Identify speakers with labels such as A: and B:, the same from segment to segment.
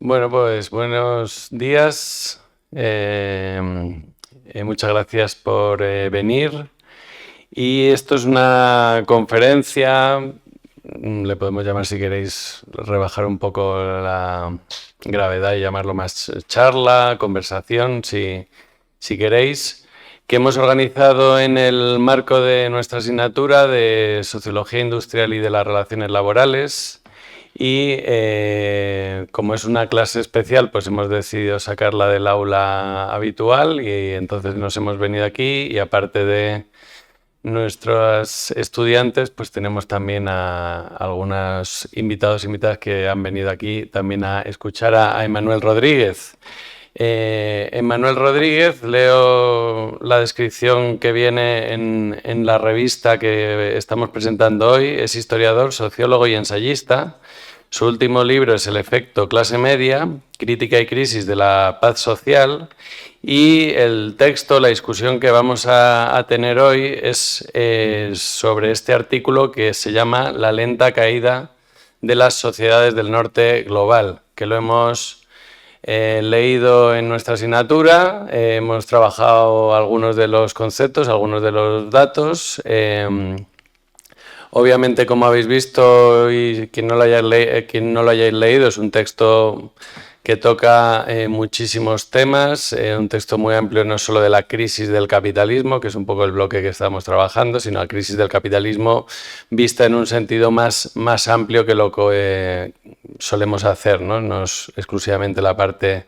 A: Bueno, pues buenos días. Muchas gracias por venir. Y esto es una conferencia, le podemos llamar si queréis rebajar un poco la gravedad y llamarlo más charla, conversación, si queréis, que hemos organizado en el marco de nuestra asignatura de Sociología Industrial y de las Relaciones Laborales. Y como es una clase especial, pues hemos decidido sacarla del aula habitual y entonces nos hemos venido aquí y aparte de nuestros estudiantes, pues tenemos también a algunos invitados e invitadas que han venido aquí también a escuchar a Emmanuel Rodríguez. Emmanuel Rodríguez, leo la descripción que viene en la revista que estamos presentando hoy, es historiador, sociólogo y ensayista. Su último libro es El efecto clase media, crítica y crisis de la paz social, y el texto, la discusión que vamos a tener hoy es sobre este artículo que se llama La lenta caída de las sociedades del norte global, que lo hemos leído en nuestra asignatura, hemos trabajado algunos de los conceptos, algunos de los datos. Obviamente, como habéis visto, y quien no lo hayáis leído, es un texto que toca muchísimos temas, un texto muy amplio no solo de la crisis del capitalismo, que es un poco el bloque que estamos trabajando, sino la crisis del capitalismo vista en un sentido más amplio que lo que solemos hacer, ¿no? No es exclusivamente la parte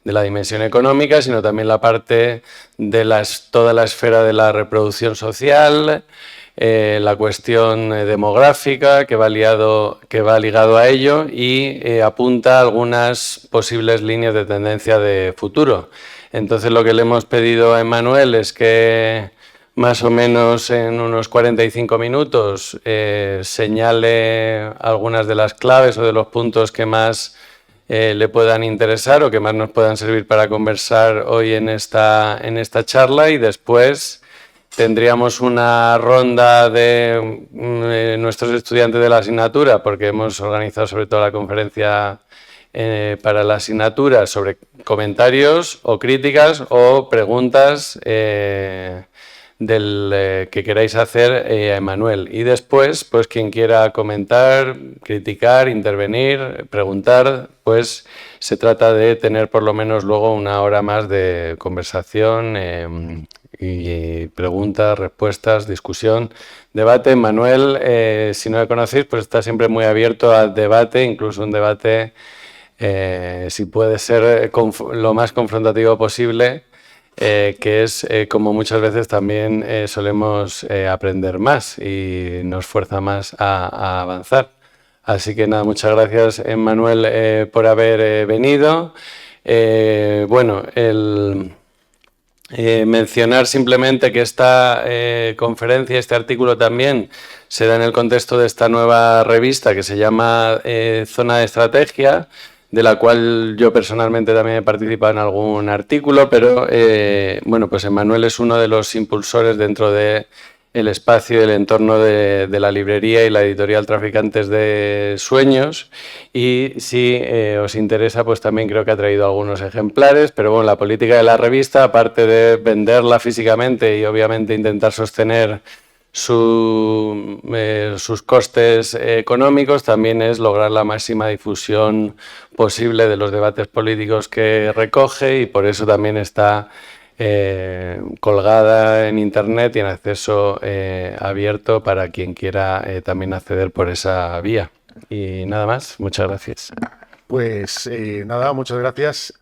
A: de la dimensión económica, sino también la parte de toda la esfera de la reproducción social, la cuestión demográfica que va ligado a ello y apunta a algunas posibles líneas de tendencia de futuro. Entonces lo que le hemos pedido a Emmanuel es que más o menos en unos 45 minutos señale algunas de las claves o de los puntos que más le puedan interesar o que más nos puedan servir para conversar hoy en esta charla, y después tendríamos una ronda de nuestros estudiantes de la asignatura, porque hemos organizado sobre todo la conferencia para la asignatura, sobre comentarios o críticas o preguntas que queráis hacer a Emmanuel. Y después, pues quien quiera comentar, criticar, intervenir, preguntar, pues se trata de tener por lo menos luego una hora más de conversación y preguntas, respuestas, discusión, debate. Manuel, si no le conocéis, pues está siempre muy abierto al debate, incluso un debate, si puede ser lo más confrontativo posible, que es como muchas veces también solemos aprender más y nos fuerza más a avanzar. Así que nada, muchas gracias, Emmanuel, por haber venido. Bueno, mencionar simplemente que esta conferencia, este artículo también se da en el contexto de esta nueva revista que se llama Zona de Estrategia, de la cual yo personalmente también he participado en algún artículo, pero bueno, pues Emmanuel es uno de los impulsores dentro de el espacio y el entorno de la librería y la editorial Traficantes de Sueños, y si os interesa, pues también creo que ha traído algunos ejemplares, pero bueno, la política de la revista, aparte de venderla físicamente y obviamente intentar sostener sus costes económicos, también es lograr la máxima difusión posible de los debates políticos que recoge, y por eso también está colgada en internet y en acceso abierto para quien quiera también acceder por esa vía. Y nada más, muchas gracias.
B: Pues nada, muchas gracias.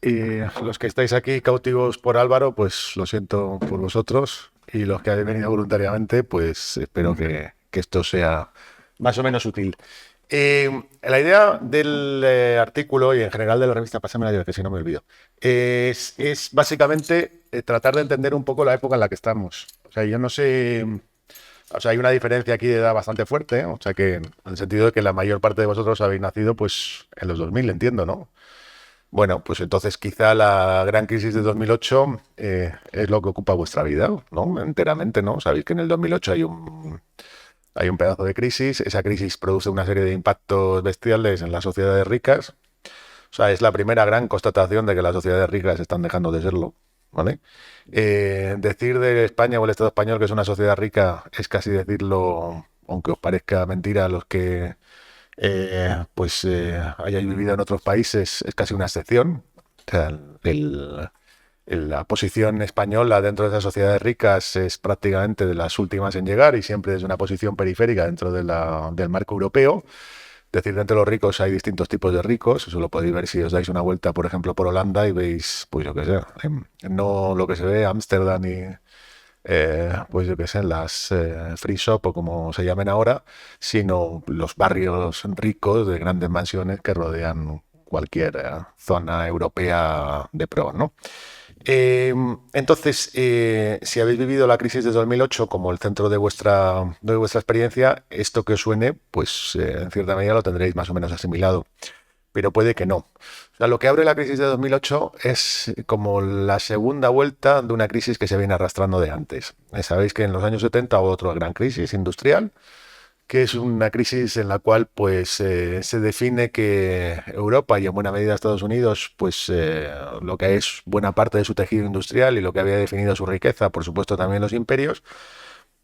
B: Los que estáis aquí cautivos por Álvaro, pues lo siento por vosotros. Y los que habéis venido voluntariamente, pues espero que esto sea más o menos útil. La idea del artículo y en general de la revista, pásamela yo, que si no me olvido, es básicamente tratar de entender un poco la época en la que estamos. O sea, yo no sé... O sea, hay una diferencia aquí de edad bastante fuerte, o sea que en el sentido de que la mayor parte de vosotros habéis nacido pues en los 2000, entiendo, ¿no? Bueno, pues entonces quizá la gran crisis de 2008 es lo que ocupa vuestra vida, ¿no? Enteramente, ¿no? Sabéis que en el 2008 hay un pedazo de crisis, esa crisis produce una serie de impactos bestiales en las sociedades ricas, sea, es la primera gran constatación de que las sociedades ricas están dejando de serlo, ¿vale? Decir de España o el Estado español que es una sociedad rica es casi decirlo, aunque os parezca mentira a los que hayáis vivido en otros países, es casi una excepción. O sea, la posición española dentro de esas sociedades ricas es prácticamente de las últimas en llegar y siempre es una posición periférica dentro del marco europeo. Es decir, dentro de los ricos hay distintos tipos de ricos. Eso lo podéis ver si os dais una vuelta, por ejemplo, por Holanda y veis, pues yo qué sé, no lo que se ve, Ámsterdam y, pues yo qué sé, las free shop o como se llamen ahora, sino los barrios ricos de grandes mansiones que rodean cualquier zona europea de pro, ¿no? Eh, entonces, si habéis vivido la crisis de 2008 como el centro de vuestra experiencia, esto que os suene, pues en cierta medida lo tendréis más o menos asimilado, pero puede que no. O sea, lo que abre la crisis de 2008 es como la segunda vuelta de una crisis que se viene arrastrando de antes. Sabéis que en los años 70 hubo otra gran crisis industrial, que es una crisis en la cual pues se define que Europa y en buena medida Estados Unidos, pues lo que es buena parte de su tejido industrial y lo que había definido su riqueza, por supuesto también los imperios,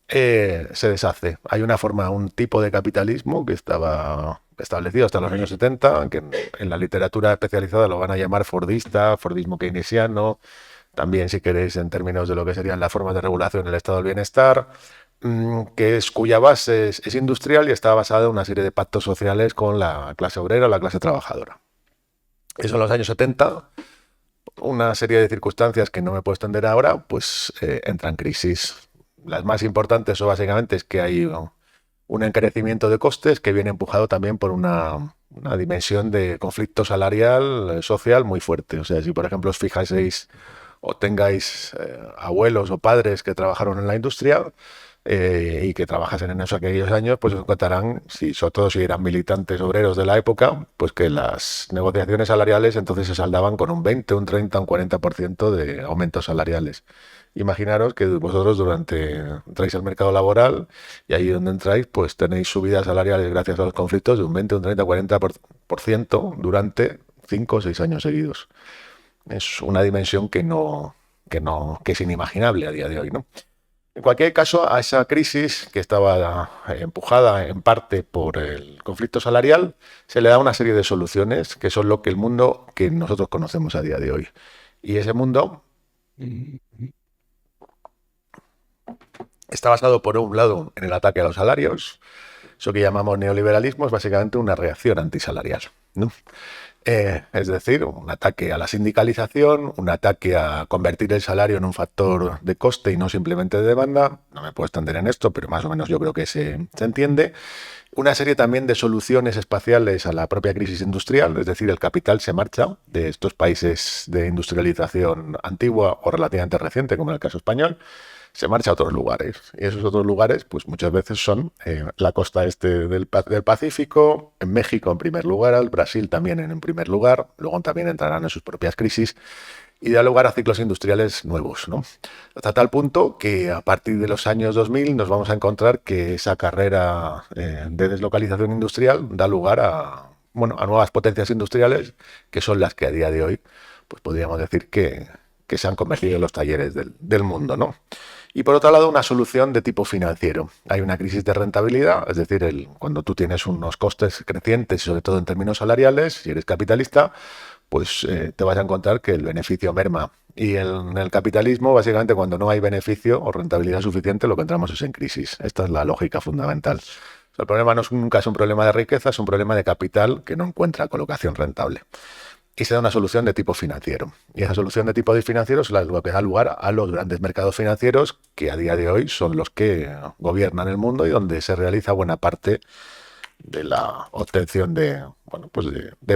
B: se deshace. Hay una forma, un tipo de capitalismo que estaba establecido hasta los años 70, que en la literatura especializada lo van a llamar fordista, fordismo keynesiano, también si queréis en términos de lo que serían las formas de regulación del estado del bienestar, cuya base es industrial y está basada en una serie de pactos sociales con la clase obrera o la clase trabajadora. Eso en los años 70, una serie de circunstancias que no me puedo extender ahora, pues entra en crisis. Las más importantes son básicamente es que hay un encarecimiento de costes que viene empujado también por una dimensión de conflicto salarial, social muy fuerte. O sea, si por ejemplo os fijáis o tengáis abuelos o padres que trabajaron en la industria y que trabajasen en eso aquellos años, pues os encontrarán, sobre todo si eran militantes obreros de la época, pues que las negociaciones salariales entonces se saldaban con un 20, un 30, un 40% de aumentos salariales. Imaginaros que vosotros entráis al mercado laboral y ahí donde entráis, pues tenéis subidas salariales gracias a los conflictos de un 20, un 30, 40% durante 5 o 6 años seguidos. Es una dimensión que es inimaginable a día de hoy, ¿no? En cualquier caso, a esa crisis que estaba empujada en parte por el conflicto salarial, se le da una serie de soluciones que son lo que el mundo que nosotros conocemos a día de hoy. Y ese mundo está basado, por un lado, en el ataque a los salarios. Eso que llamamos neoliberalismo es básicamente una reacción antisalarial, ¿no? Es decir, un ataque a la sindicalización, un ataque a convertir el salario en un factor de coste y no simplemente de demanda. No me puedo extender en esto, pero más o menos yo creo que se entiende. Una serie también de soluciones espaciales a la propia crisis industrial, es decir, el capital se marcha de estos países de industrialización antigua o relativamente reciente, como en el caso español, se marcha a otros lugares. Y esos otros lugares, pues muchas veces son la costa este del Pacífico, en México en primer lugar, al Brasil también en primer lugar, luego también entrarán en sus propias crisis y da lugar a ciclos industriales nuevos, ¿no? Hasta tal punto que a partir de los años 2000 nos vamos a encontrar que esa carrera de deslocalización industrial da lugar a nuevas potencias industriales que son las que a día de hoy, pues podríamos decir que se han convertido en los talleres del mundo, ¿no? Y por otro lado, una solución de tipo financiero. Hay una crisis de rentabilidad, es decir, cuando tú tienes unos costes crecientes, sobre todo en términos salariales, si eres capitalista, pues te vas a encontrar que el beneficio merma. Y en el capitalismo, básicamente, cuando no hay beneficio o rentabilidad suficiente, lo que entramos es en crisis. Esta es la lógica fundamental. O sea, el problema nunca es un problema de riqueza, es un problema de capital que no encuentra colocación rentable. Y se da una solución de tipo financiero. Y esa solución de tipo financiero es lo que da lugar a los grandes mercados financieros que a día de hoy son los que gobiernan el mundo y donde se realiza buena parte de la obtención de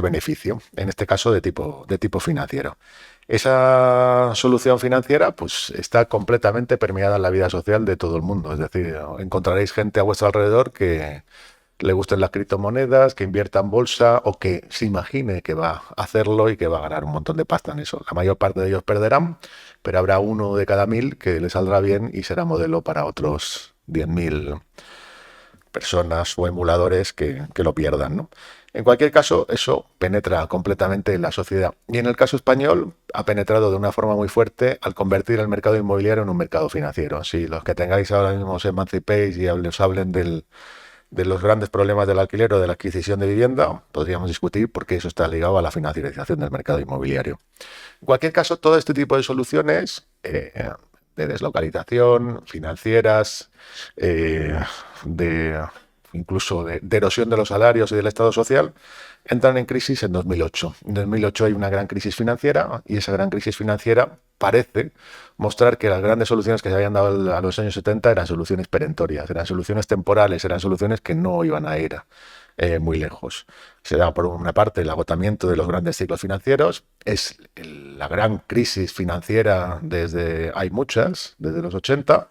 B: beneficio, en este caso de tipo financiero. Esa solución financiera pues está completamente permeada en la vida social de todo el mundo. Es decir, encontraréis gente a vuestro alrededor que le gusten las criptomonedas, que invierta en bolsa o que se imagine que va a hacerlo y que va a ganar un montón de pasta en eso. La mayor parte de ellos perderán, pero habrá uno de cada 1000 que le saldrá bien y será modelo para otros 10.000 personas o emuladores que lo pierdan, ¿no? En cualquier caso, eso penetra completamente en la sociedad. Y en el caso español ha penetrado de una forma muy fuerte al convertir el mercado inmobiliario en un mercado financiero. Si los que tengáis ahora mismo os emancipéis y os hablen de los grandes problemas del alquiler o de la adquisición de vivienda, podríamos discutir porque eso está ligado a la financiarización del mercado inmobiliario. En cualquier caso, todo este tipo de soluciones de deslocalización, financieras, de incluso de erosión de los salarios y del Estado social, entran en crisis en 2008. En 2008 hay una gran crisis financiera y esa gran crisis financiera parece mostrar que las grandes soluciones que se habían dado a los años 70 eran soluciones perentorias, eran soluciones temporales, eran soluciones que no iban a ir muy lejos. Se da por una parte el agotamiento de los grandes ciclos financieros, es la gran crisis financiera hay muchas, desde los 80,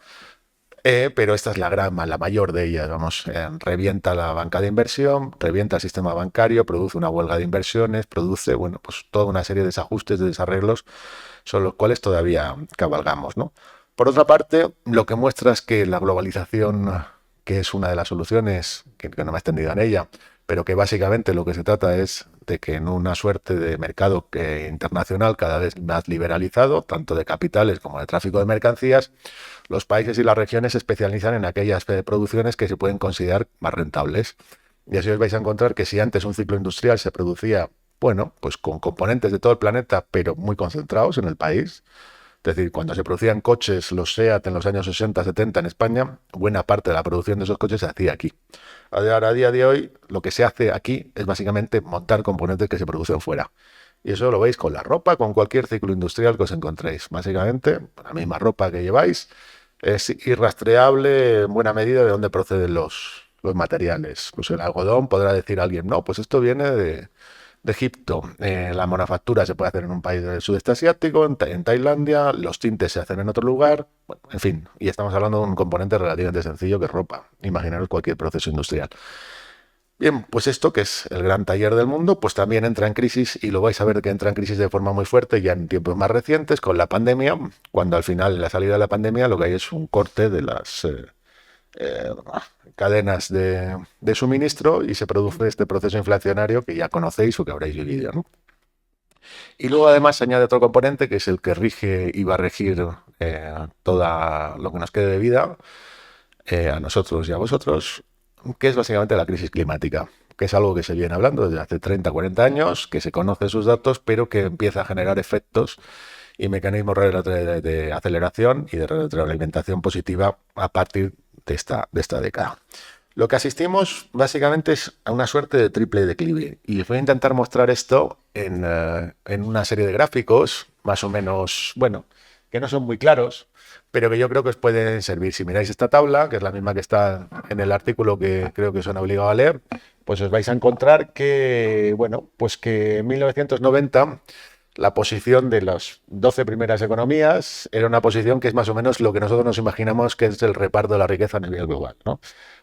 B: pero esta es la mayor de ellas. Vamos, revienta la banca de inversión, revienta el sistema bancario, produce una huelga de inversiones, produce, bueno, pues toda una serie de desajustes, de desarreglos, sobre los cuales todavía cabalgamos, ¿no? Por otra parte, lo que muestra es que la globalización, que es una de las soluciones, que no me he extendido en ella, pero que básicamente lo que se trata es de que en una suerte de mercado internacional cada vez más liberalizado, tanto de capitales como de tráfico de mercancías, los países y las regiones se especializan en aquellas producciones que se pueden considerar más rentables. Y así os vais a encontrar que si antes un ciclo industrial se producía, bueno, pues con componentes de todo el planeta, pero muy concentrados en el país, es decir, cuando se producían coches, los SEAT en los años 60, 70 en España, buena parte de la producción de esos coches se hacía aquí. Ahora, a día de hoy, lo que se hace aquí es básicamente montar componentes que se producen fuera. Y eso lo veis con la ropa, con cualquier ciclo industrial que os encontréis. Básicamente, la misma ropa que lleváis es irrastreable en buena medida de dónde proceden los materiales. Pues el algodón podrá decir alguien, no, pues esto viene de Egipto. La manufactura se puede hacer en un país del sudeste asiático, en Tailandia, los tintes se hacen en otro lugar, bueno, en fin, y estamos hablando de un componente relativamente sencillo que es ropa. Imaginaros cualquier proceso industrial. Bien, pues esto, que es el gran taller del mundo, pues también entra en crisis y lo vais a ver que entra en crisis de forma muy fuerte ya en tiempos más recientes con la pandemia, cuando al final, en la salida de la pandemia, lo que hay es un corte de las eh, cadenas de suministro y se produce este proceso inflacionario que ya conocéis o que habréis vivido, ¿no? Y luego además se añade otro componente que es el que rige y va a regir todo lo que nos quede de vida a nosotros y a vosotros, que es básicamente la crisis climática, que es algo que se viene hablando desde hace 30, 40 años, que se conocen sus datos, pero que empieza a generar efectos y mecanismos de aceleración y de retroalimentación positiva a partir de esta década. Lo que asistimos básicamente es a una suerte de triple declive y os voy a intentar mostrar esto en una serie de gráficos más o menos, bueno, que no son muy claros, pero que yo creo que os pueden servir. Si miráis esta tabla, que es la misma que está en el artículo que creo que os han obligado a leer, pues os vais a encontrar que, bueno, pues que en 1990 la posición de las 12 primeras economías era una posición que es más o menos lo que nosotros nos imaginamos que es el reparto de la riqueza a nivel global, ¿no?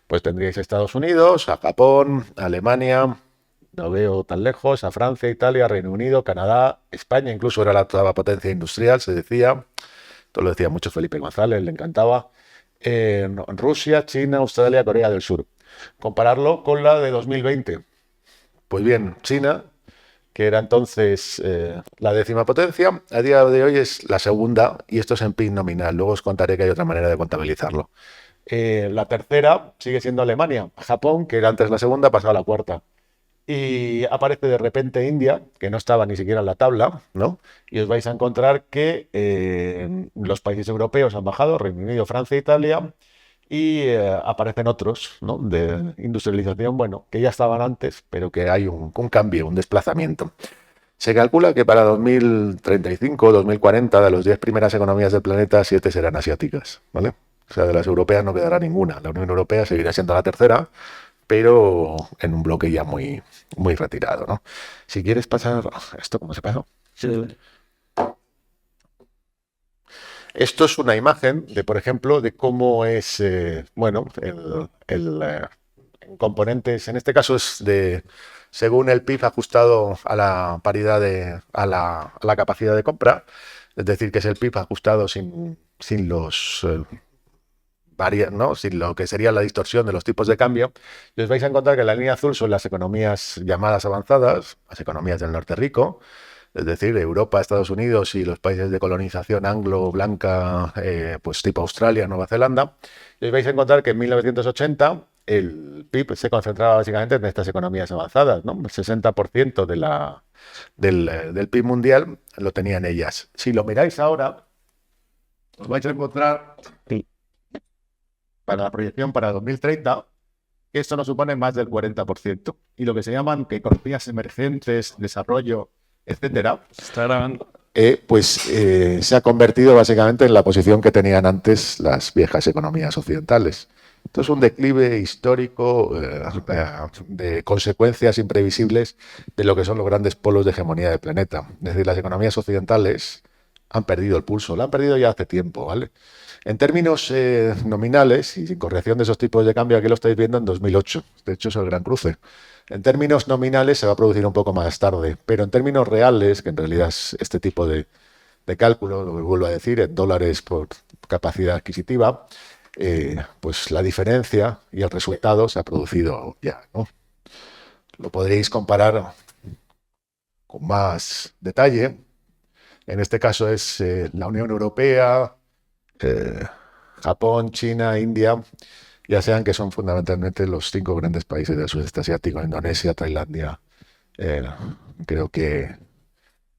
B: Pues tendríais a Estados Unidos, a Japón, a Alemania, no veo tan lejos, a Francia, Italia, Reino Unido, Canadá, España, incluso era la octava potencia industrial, se decía, esto lo decía mucho Felipe González, le encantaba, Rusia, China, Australia, Corea del Sur. Compararlo con la de 2020. Pues bien, China, que era entonces la décima potencia, a día de hoy es la segunda, y esto es en PIB nominal. Luego os contaré que hay otra manera de contabilizarlo. La tercera sigue siendo Alemania. Japón, que era antes la segunda, ha pasado a la cuarta. Y aparece de repente India, que no estaba ni siquiera en la tabla, ¿no? Y os vais a encontrar que los países europeos han bajado, Reino Unido, Francia, Italia, y aparecen otros, ¿no? De industrialización, bueno, que ya estaban antes, pero que hay un cambio, un desplazamiento. Se calcula que para 2035 o 2040, de las 10 primeras economías del planeta, 7 serán asiáticas, ¿vale? O sea, de las europeas no quedará ninguna. La Unión Europea seguirá siendo la tercera, pero en un bloque ya muy, muy retirado, ¿no? Si quieres pasar... ¿Esto cómo se pasó?
C: Sí.
B: Esto es una imagen de, por ejemplo, de cómo es, bueno, en componentes, en este caso es según el PIB ajustado a la paridad a la capacidad de compra, es decir, que es el PIB ajustado sin los ¿no? Sin lo que sería la distorsión de los tipos de cambio, y os vais a encontrar que la línea azul son las economías llamadas avanzadas, las economías del norte rico, es decir, Europa, Estados Unidos y los países de colonización anglo-blanca, pues tipo Australia, Nueva Zelanda. Y os vais a encontrar que en 1980 el PIB se concentraba básicamente en estas economías avanzadas, ¿no? El 60% del PIB mundial lo tenían ellas. Si lo miráis ahora, os vais a encontrar para la proyección para 2030 que esto nos supone más del 40%. Y lo que se llaman que economías emergentes, desarrollo, etcétera,
A: Está grabando.
B: se ha convertido básicamente en la posición que tenían antes las viejas economías occidentales. Esto es un declive histórico de consecuencias imprevisibles de lo que son los grandes polos de hegemonía del planeta. Es decir, las economías occidentales han perdido el pulso, lo han perdido ya hace tiempo, ¿vale? En términos nominales y sin corrección de esos tipos de cambio, aquí lo estáis viendo en 2008. De hecho, es el gran cruce. En términos nominales se va a producir un poco más tarde, pero en términos reales, que en realidad es este tipo de cálculo, lo que vuelvo a decir, en dólares por capacidad adquisitiva, pues la diferencia y el resultado se ha producido ya, ¿no? Lo podréis comparar con más detalle. En este caso es la Unión Europea, eh, Japón, China, India, ya sean que son fundamentalmente los 5 grandes países del sudeste asiático: Indonesia, Tailandia, eh, creo que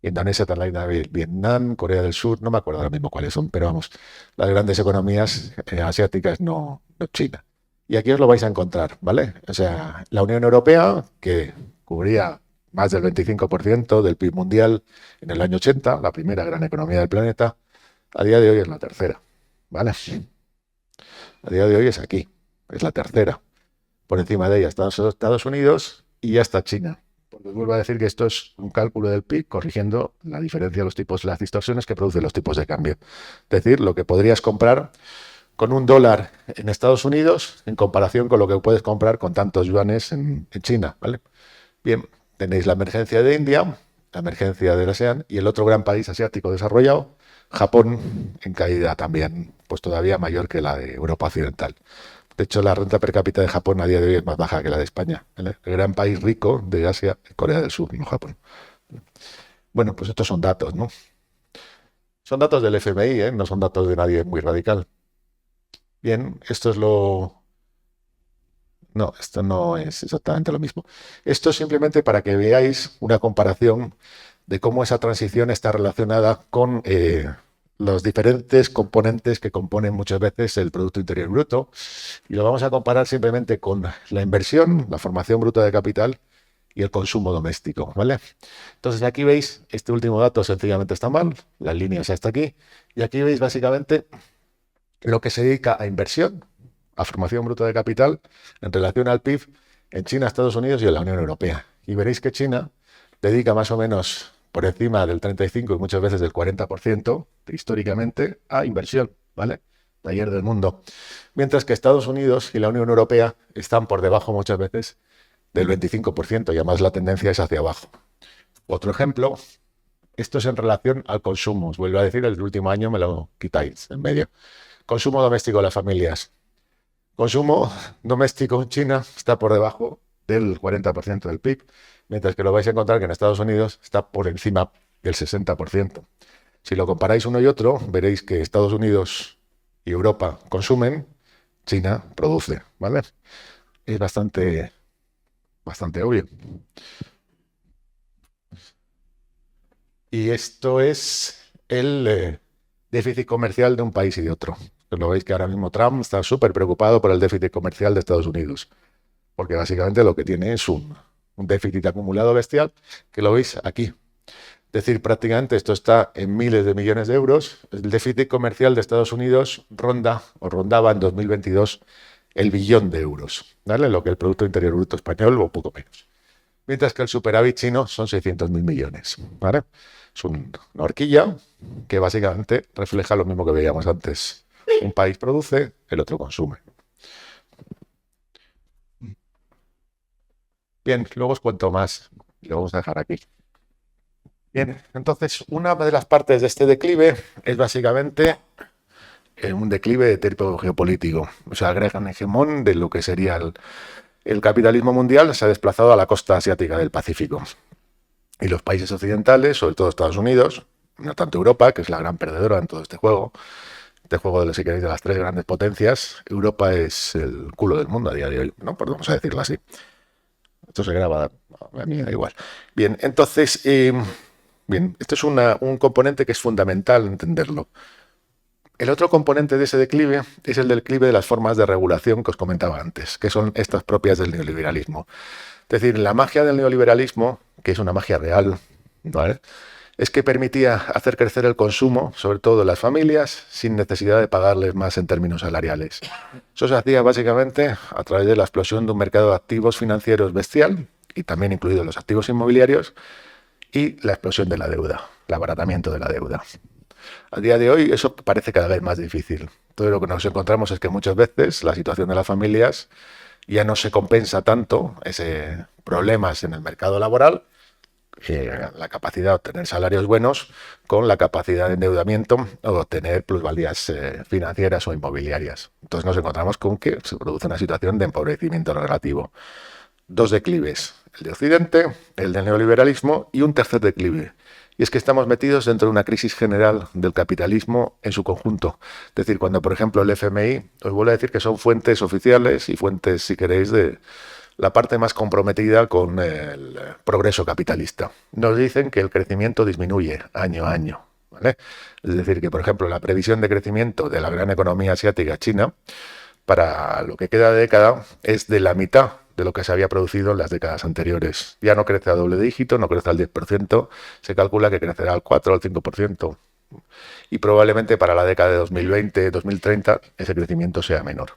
B: Indonesia, Tailandia, Vietnam, Corea del Sur, no me acuerdo ahora mismo cuáles son, pero vamos, las grandes economías asiáticas, no China. Y aquí os lo vais a encontrar, ¿vale? O sea, la Unión Europea, que cubría más del 25% del PIB mundial en el año 80, la primera gran economía del planeta, a día de hoy es la tercera, ¿vale? A día de hoy es aquí, es la tercera. Por encima de ella está Estados Unidos y ya está China. Porque os vuelvo a decir que esto es un cálculo del PIB corrigiendo la diferencia de los tipos, las distorsiones que producen los tipos de cambio. Es decir, lo que podrías comprar con $1 en Estados Unidos en comparación con lo que puedes comprar con tantos yuanes en China, ¿vale? Bien, tenéis la emergencia de India, la emergencia del ASEAN y el otro gran país asiático desarrollado, Japón, en caída también, pues todavía mayor que la de Europa Occidental. De hecho, la renta per cápita de Japón a día de hoy es más baja que la de España. El gran país rico de Asia es Corea del Sur, no Japón. Bueno, pues estos son datos, ¿no? Son datos del FMI, ¿eh? No son datos de nadie muy radical. Bien, esto es lo... No, esto no es exactamente lo mismo. Esto es simplemente para que veáis una comparación de cómo esa transición está relacionada con los diferentes componentes que componen muchas veces el Producto Interior Bruto. Y lo vamos a comparar simplemente con la inversión, la formación bruta de capital y el consumo doméstico, ¿vale? Entonces aquí veis, este último dato sencillamente está mal, la línea es hasta aquí, y aquí veis básicamente lo que se dedica a inversión, a formación bruta de capital, en relación al PIB en China, Estados Unidos y en la Unión Europea. Y veréis que China dedica más o menos por encima del 35 y muchas veces del 40% históricamente a inversión, ¿vale? Taller del mundo. Mientras que Estados Unidos y la Unión Europea están por debajo muchas veces del 25% y además la tendencia es hacia abajo. Otro ejemplo, esto es en relación al consumo. Os vuelvo a decir, el último año me lo quitáis en medio. Consumo doméstico de las familias. Consumo doméstico en China está por debajo del 40% del PIB, mientras que lo vais a encontrar que en Estados Unidos está por encima del 60%. Si lo comparáis uno y otro, veréis que Estados Unidos y Europa consumen, China produce, ¿vale? Es bastante obvio. Y esto es el déficit comercial de un país y de otro. Lo veis que ahora mismo Trump está súper preocupado por el déficit comercial de Estados Unidos, porque básicamente lo que tiene es un déficit acumulado bestial, que lo veis aquí. Es decir, prácticamente esto está en miles de millones de euros. El déficit comercial de Estados Unidos rondaba en 2022 el billón de euros, ¿vale? Lo que el Producto Interior Bruto español o poco menos. Mientras que el superávit chino son 600.000 millones, ¿vale? Es una horquilla que básicamente refleja lo mismo que veíamos antes. Un país produce, el otro consume. Bien, luego os cuento más. Lo vamos a dejar aquí. Bien, entonces una de las partes de este declive es básicamente un declive de tipo geopolítico. O sea, el gran hegemón de lo que sería el capitalismo mundial se ha desplazado a la costa asiática del Pacífico. Y los países occidentales, sobre todo Estados Unidos, no tanto Europa, que es la gran perdedora en todo este juego de, si queréis, de las tres grandes potencias. Europa es el culo del mundo a día de hoy, ¿no? Pues vamos a decirlo así. Esto se graba, a mí da igual. Bien, entonces, bien, esto es un componente que es fundamental entenderlo. El otro componente de ese declive es el declive de las formas de regulación que os comentaba antes, que son estas propias del neoliberalismo. Es decir, la magia del neoliberalismo, que es una magia real, ¿vale?, es que permitía hacer crecer el consumo, sobre todo de las familias, sin necesidad de pagarles más en términos salariales. Eso se hacía básicamente a través de la explosión de un mercado de activos financieros bestial, y también incluidos los activos inmobiliarios, y la explosión de la deuda, el abaratamiento de la deuda. A día de hoy eso parece cada vez más difícil. Todo lo que nos encontramos es que muchas veces la situación de las familias ya no se compensa tanto ese problemas en el mercado laboral, la capacidad de obtener salarios buenos con la capacidad de endeudamiento o de obtener plusvalías financieras o inmobiliarias. Entonces nos encontramos con que se produce una situación de empobrecimiento relativo. Dos declives, el de Occidente, el del neoliberalismo, y un tercer declive. Y es que estamos metidos dentro de una crisis general del capitalismo en su conjunto. Es decir, cuando, por ejemplo, el FMI, os vuelvo a decir que son fuentes oficiales y fuentes, si queréis, de la parte más comprometida con el progreso capitalista. Nos dicen que el crecimiento disminuye año a año, ¿vale? Es decir, que, por ejemplo, la previsión de crecimiento de la gran economía asiática, China, para lo que queda de década, es de la mitad de lo que se había producido en las décadas anteriores. Ya no crece a doble dígito, no crece al 10%, se calcula que crecerá al 4 o al 5%. Y probablemente para la década de 2020-2030 ese crecimiento sea menor.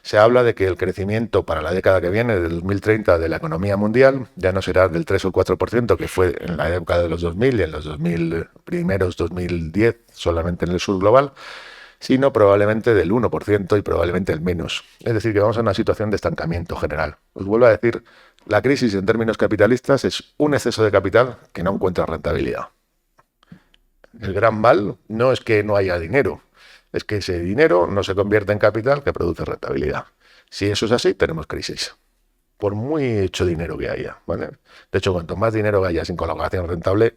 B: Se habla de que el crecimiento para la década que viene, de 2030, de la economía mundial, ya no será del 3 o el 4%, que fue en la época de los 2000 y en los 2000 primeros 2010, solamente en el sur global, sino probablemente del 1% y probablemente el menos. Es decir, que vamos a una situación de estancamiento general. Os vuelvo a decir, la crisis en términos capitalistas es un exceso de capital que no encuentra rentabilidad. El gran mal no es que no haya dinero, es que ese dinero no se convierte en capital que produce rentabilidad. Si eso es así, tenemos crisis. Por muy hecho dinero que haya, ¿vale? De hecho, cuanto más dinero haya sin colocación rentable,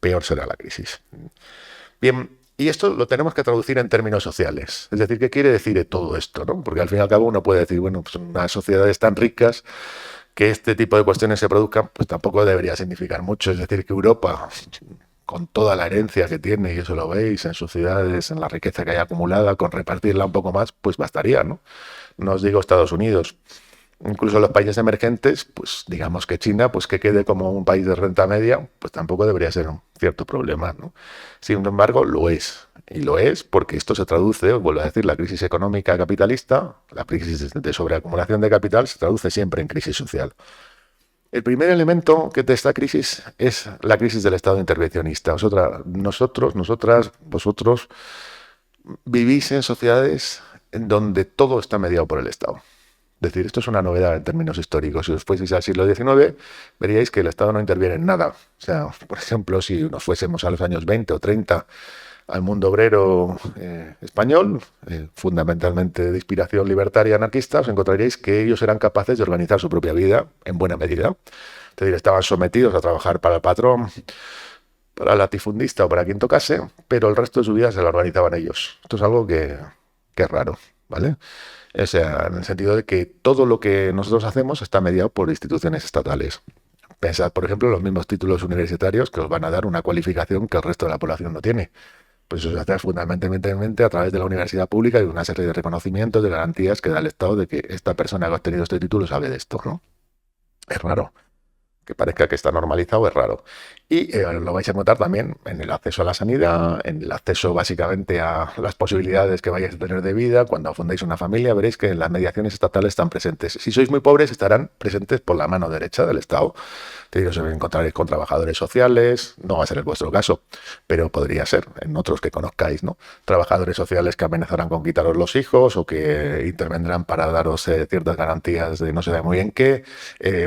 B: peor será la crisis. Bien, y esto lo tenemos que traducir en términos sociales. Es decir, ¿qué quiere decir todo esto, ¿no? Porque al fin y al cabo uno puede decir, bueno, pues en unas sociedades tan ricas que este tipo de cuestiones se produzcan, pues tampoco debería significar mucho. Es decir, que Europa, con toda la herencia que tiene, y eso lo veis en sus ciudades, en la riqueza que hay acumulada, con repartirla un poco más, pues bastaría, ¿no? No os digo Estados Unidos. Incluso los países emergentes, pues digamos que China, pues que quede como un país de renta media, pues tampoco debería ser un cierto problema, ¿no? Sin embargo, lo es. Y lo es porque esto se traduce, os vuelvo a decir, la crisis económica capitalista, la crisis de sobreacumulación de capital, se traduce siempre en crisis social. El primer elemento de esta crisis es la crisis del Estado intervencionista. Vosotros vivís en sociedades en donde todo está mediado por el Estado. Es decir, esto es una novedad en términos históricos. Si os fueseis al siglo XIX, veríais que el Estado no interviene en nada. O sea, por ejemplo, si nos fuésemos a los años 20 o 30 al mundo obrero español, fundamentalmente de inspiración libertaria anarquista, os encontraríais que ellos eran capaces de organizar su propia vida en buena medida. Es decir, estaban sometidos a trabajar para el patrón, para el latifundista o para quien tocase, pero el resto de su vida se la organizaban ellos. Esto es algo que es raro, ¿vale? O sea, en el sentido de que todo lo que nosotros hacemos está mediado por instituciones estatales. Pensad, por ejemplo, en los mismos títulos universitarios que os van a dar una cualificación que el resto de la población no tiene. Pues eso se hace fundamentalmente a través de la universidad pública y de una serie de reconocimientos, de garantías que da el Estado de que esta persona que ha obtenido este título sabe de esto, ¿no? Es raro. Que parezca que está normalizado, es raro. Y lo vais a notar también en el acceso a la sanidad, en el acceso básicamente a las posibilidades que vayáis a tener de vida. Cuando fundéis una familia veréis que las mediaciones estatales están presentes. Si sois muy pobres estarán presentes por la mano derecha del Estado. Os encontraréis con trabajadores sociales, no va a ser el vuestro caso, pero podría ser en otros que conozcáis, ¿no? Trabajadores sociales que amenazarán con quitaros los hijos o que intervendrán para daros ciertas garantías de no sé muy bien qué.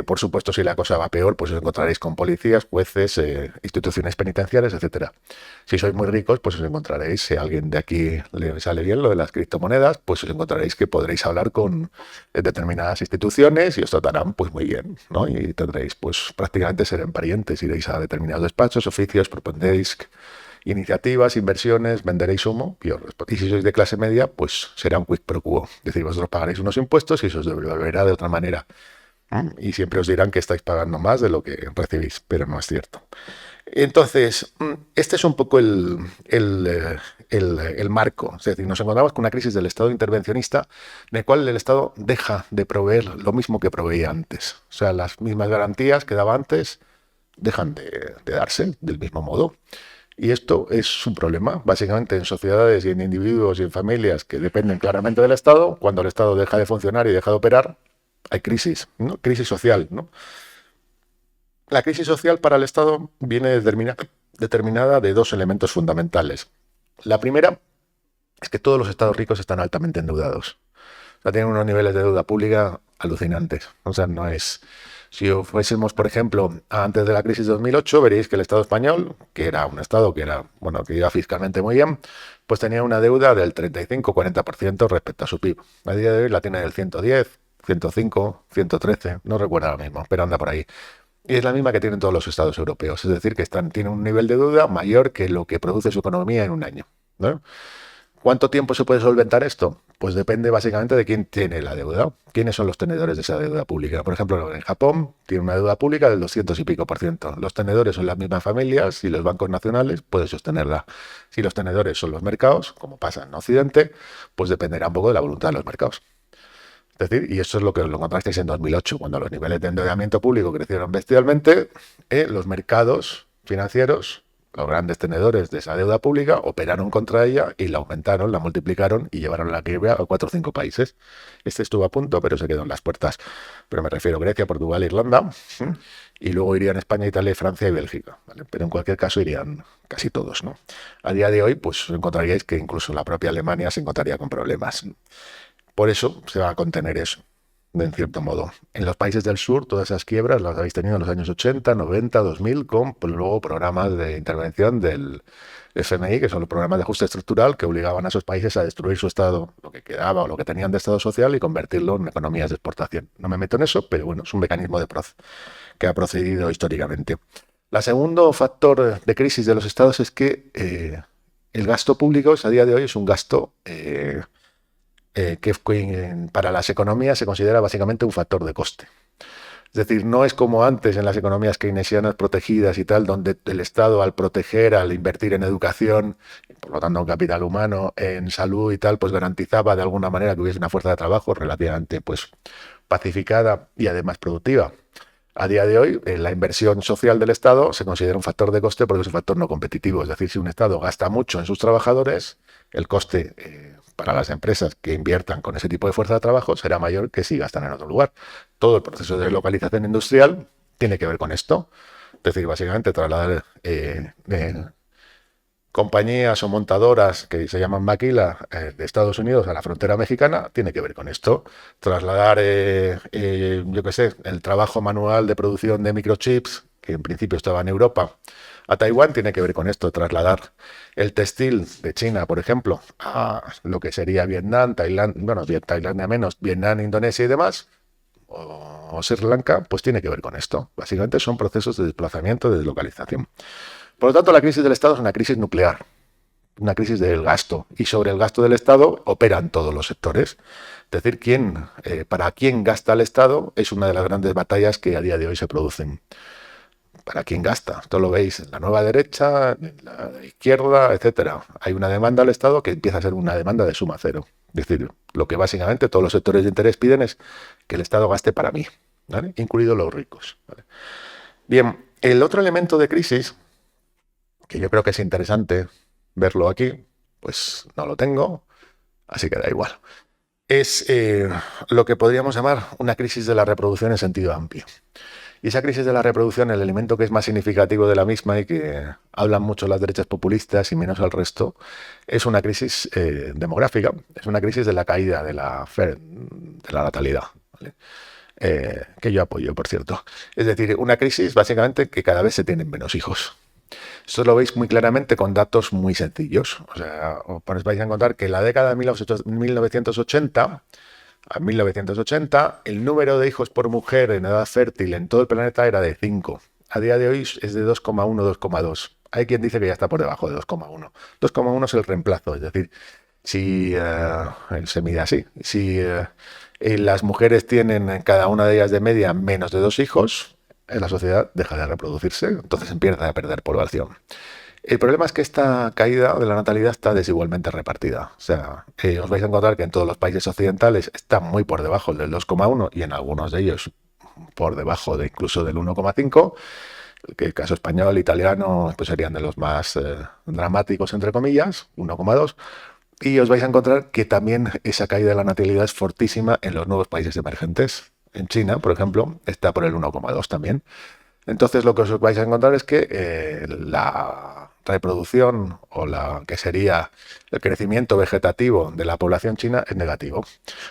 B: Por supuesto, si la cosa va peor, peor, pues os encontraréis con policías, jueces, instituciones penitenciarias, etcétera. Si sois muy ricos, pues os encontraréis, si a alguien de aquí le sale bien lo de las criptomonedas, pues os encontraréis que podréis hablar con determinadas instituciones y os tratarán pues muy bien, ¿no? Y tendréis, pues prácticamente serán parientes, iréis a determinados despachos, oficios, propondréis iniciativas, inversiones, venderéis humo y si sois de clase media, pues será un quid pro quo. Es decir, vosotros pagaréis unos impuestos y eso os devolverá de otra manera. Y siempre os dirán que estáis pagando más de lo que recibís, pero no es cierto. Entonces, este es un poco el marco. Es decir, nos encontramos con una crisis del Estado intervencionista, en el cual el Estado deja de proveer lo mismo que proveía antes. O sea, las mismas garantías que daba antes dejan de darse del mismo modo. Y esto es un problema, básicamente, en sociedades y en individuos y en familias que dependen claramente del Estado. Cuando el Estado deja de funcionar y deja de operar, hay crisis, ¿no? Crisis social, ¿no? La crisis social para el Estado viene determinada de dos elementos fundamentales. La primera es que todos los estados ricos están altamente endeudados. O sea, tienen unos niveles de deuda pública alucinantes. O sea, no es... Si fuésemos, por ejemplo, antes de la crisis de 2008, veréis que el Estado español, que era un Estado que era, bueno, que iba fiscalmente muy bien, pues tenía una deuda del 35-40% respecto a su PIB. A día de hoy la tiene del 110, 105, 113, no recuerdo ahora mismo, pero anda por ahí. Y es la misma que tienen todos los estados europeos, es decir, que tienen un nivel de deuda mayor que lo que produce su economía en un año, ¿no? ¿Cuánto tiempo se puede solventar esto? Pues depende básicamente de quién tiene la deuda. ¿Quiénes son los tenedores de esa deuda pública? Por ejemplo, en Japón tiene una deuda pública del 200 y pico por ciento. Los tenedores son las mismas familias y los bancos nacionales pueden sostenerla. Si los tenedores son los mercados, como pasa en Occidente, pues dependerá un poco de la voluntad de los mercados. Es decir, y eso es lo que lo encontrasteis en 2008, cuando los niveles de endeudamiento público crecieron bestialmente, los mercados financieros, los grandes tenedores de esa deuda pública, operaron contra ella y la aumentaron, la multiplicaron y llevaron la quiebra a 4 o 5 países. Este estuvo a punto, pero se quedó en las puertas. Pero me refiero a Grecia, Portugal, Irlanda, y luego irían España, Italia, Francia y Bélgica, ¿vale? Pero en cualquier caso irían casi todos, ¿no? A día de hoy, pues encontraríais que incluso la propia Alemania se encontraría con problemas. Por eso se va a contener eso, en cierto modo. En los países del sur, todas esas quiebras las habéis tenido en los años 80, 90, 2000, con luego programas de intervención del FMI, que son los programas de ajuste estructural, que obligaban a esos países a destruir su estado, lo que quedaba o lo que tenían de estado social, y convertirlo en economías de exportación. No me meto en eso, pero bueno, es un mecanismo que ha procedido históricamente. El segundo factor de crisis de los estados es que el gasto público a día de hoy es un gasto... que para las economías se considera básicamente un factor de coste. Es decir, no es como antes en las economías keynesianas protegidas y tal, donde el Estado al proteger, al invertir en educación, por lo tanto en capital humano, en salud y tal, pues garantizaba de alguna manera que hubiese una fuerza de trabajo relativamente pues pacificada y además productiva. A día de hoy, la inversión social del Estado se considera un factor de coste porque es un factor no competitivo. Es decir, si un Estado gasta mucho en sus trabajadores, el coste para las empresas que inviertan con ese tipo de fuerza de trabajo será mayor que si gastan en otro lugar. Todo el proceso de deslocalización industrial tiene que ver con esto. Es decir, básicamente trasladar compañías o montadoras que se llaman maquila de Estados Unidos a la frontera mexicana tiene que ver con esto. Trasladar, yo qué sé, el trabajo manual de producción de microchips, que en principio estaba en Europa, a Taiwán tiene que ver con esto. Trasladar el textil de China, por ejemplo, a lo que sería Vietnam, Tailandia, bueno, Tailandia menos, Vietnam, Indonesia y demás, o Sri Lanka, pues tiene que ver con esto. Básicamente son procesos de desplazamiento, de deslocalización. Por lo tanto, la crisis del Estado es una crisis nuclear, una crisis del gasto. Y sobre el gasto del Estado operan todos los sectores. Es decir, para quién gasta el Estado es una de las grandes batallas que a día de hoy se producen. ¿Para quién gasta? Esto lo veis en la nueva derecha, en la izquierda, etcétera. Hay una demanda al Estado que empieza a ser una demanda de suma cero. Es decir, lo que básicamente todos los sectores de interés piden es que el Estado gaste para mí, ¿vale? Incluidos los ricos, ¿vale? Bien, el otro elemento de crisis, que yo creo que es interesante verlo aquí, pues no lo tengo, así que da igual. Es lo que podríamos llamar una crisis de la reproducción en sentido amplio. Y esa crisis de la reproducción, el elemento que es más significativo de la misma y que hablan mucho las derechas populistas y menos al resto, es una crisis demográfica, es una crisis de la caída de la natalidad, ¿vale? que yo apoyo, por cierto. Es decir, una crisis básicamente que cada vez se tienen menos hijos. Esto lo veis muy claramente con datos muy sencillos. O sea, os vais a encontrar que en la década de 1980 a 1980, el número de hijos por mujer en edad fértil en todo el planeta era de 5. A día de hoy es de 2,1, 2,2. Hay quien dice que ya está por debajo de 2,1. 2,1 es el reemplazo, es decir, si se mide así, si las mujeres tienen cada una de ellas de media menos de 2 hijos, la sociedad deja de reproducirse, entonces empieza a perder población. El problema es que esta caída de la natalidad está desigualmente repartida. O sea, os vais a encontrar que en todos los países occidentales está muy por debajo del 2,1 y en algunos de ellos por debajo de incluso del 1,5, que el caso español, italiano, pues serían de los más dramáticos, entre comillas, 1,2. Y os vais a encontrar que también esa caída de la natalidad es fortísima en los nuevos países emergentes. En China, por ejemplo, está por el 1,2 también. Entonces lo que os vais a encontrar es que la reproducción o la que sería el crecimiento vegetativo de la población china es negativo.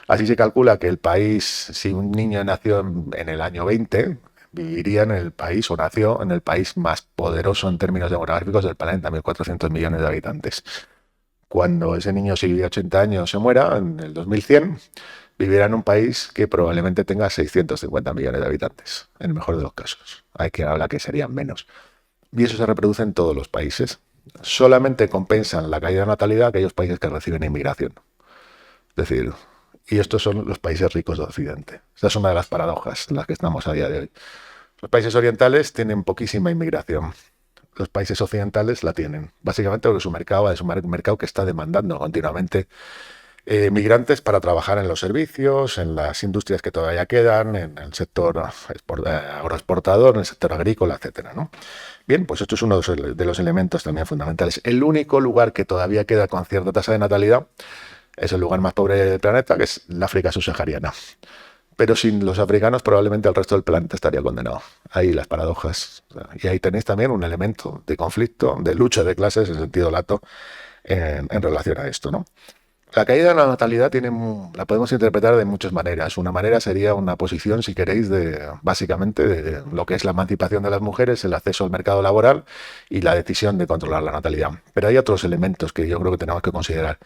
B: Así se calcula que el país, si un niño nació en el año 20, viviría en el país o nació en el país más poderoso en términos demográficos del planeta, 1.400 millones de habitantes. Cuando ese niño, si vive 80 años, se muera, en el 2100, vivirá en un país que probablemente tenga 650 millones de habitantes, en el mejor de los casos. Hay quien habla que serían menos. Y eso se reproduce en todos los países. Solamente compensan la caída de natalidad aquellos países que reciben inmigración. Es decir, y estos son los países ricos de Occidente. Esta es una de las paradojas en las que estamos a día de hoy. Los países orientales tienen poquísima inmigración. Los países occidentales la tienen. Básicamente porque su mercado es un mercado que está demandando continuamente migrantes para trabajar en los servicios, en las industrias que todavía quedan, en el sector agroexportador, en el sector agrícola, etcétera, ¿no? Bien, pues esto es uno de los elementos también fundamentales. El único lugar que todavía queda con cierta tasa de natalidad es el lugar más pobre del planeta, que es la África subsahariana. Pero sin los africanos probablemente el resto del planeta estaría condenado. Ahí las paradojas. Y ahí tenéis también un elemento de conflicto, de lucha de clases en sentido lato en relación a esto, ¿no? La caída de la natalidad la podemos interpretar de muchas maneras. Una manera sería una posición, si queréis, básicamente de lo que es la emancipación de las mujeres, el acceso al mercado laboral y la decisión de controlar la natalidad. Pero hay otros elementos que yo creo que tenemos que considerar.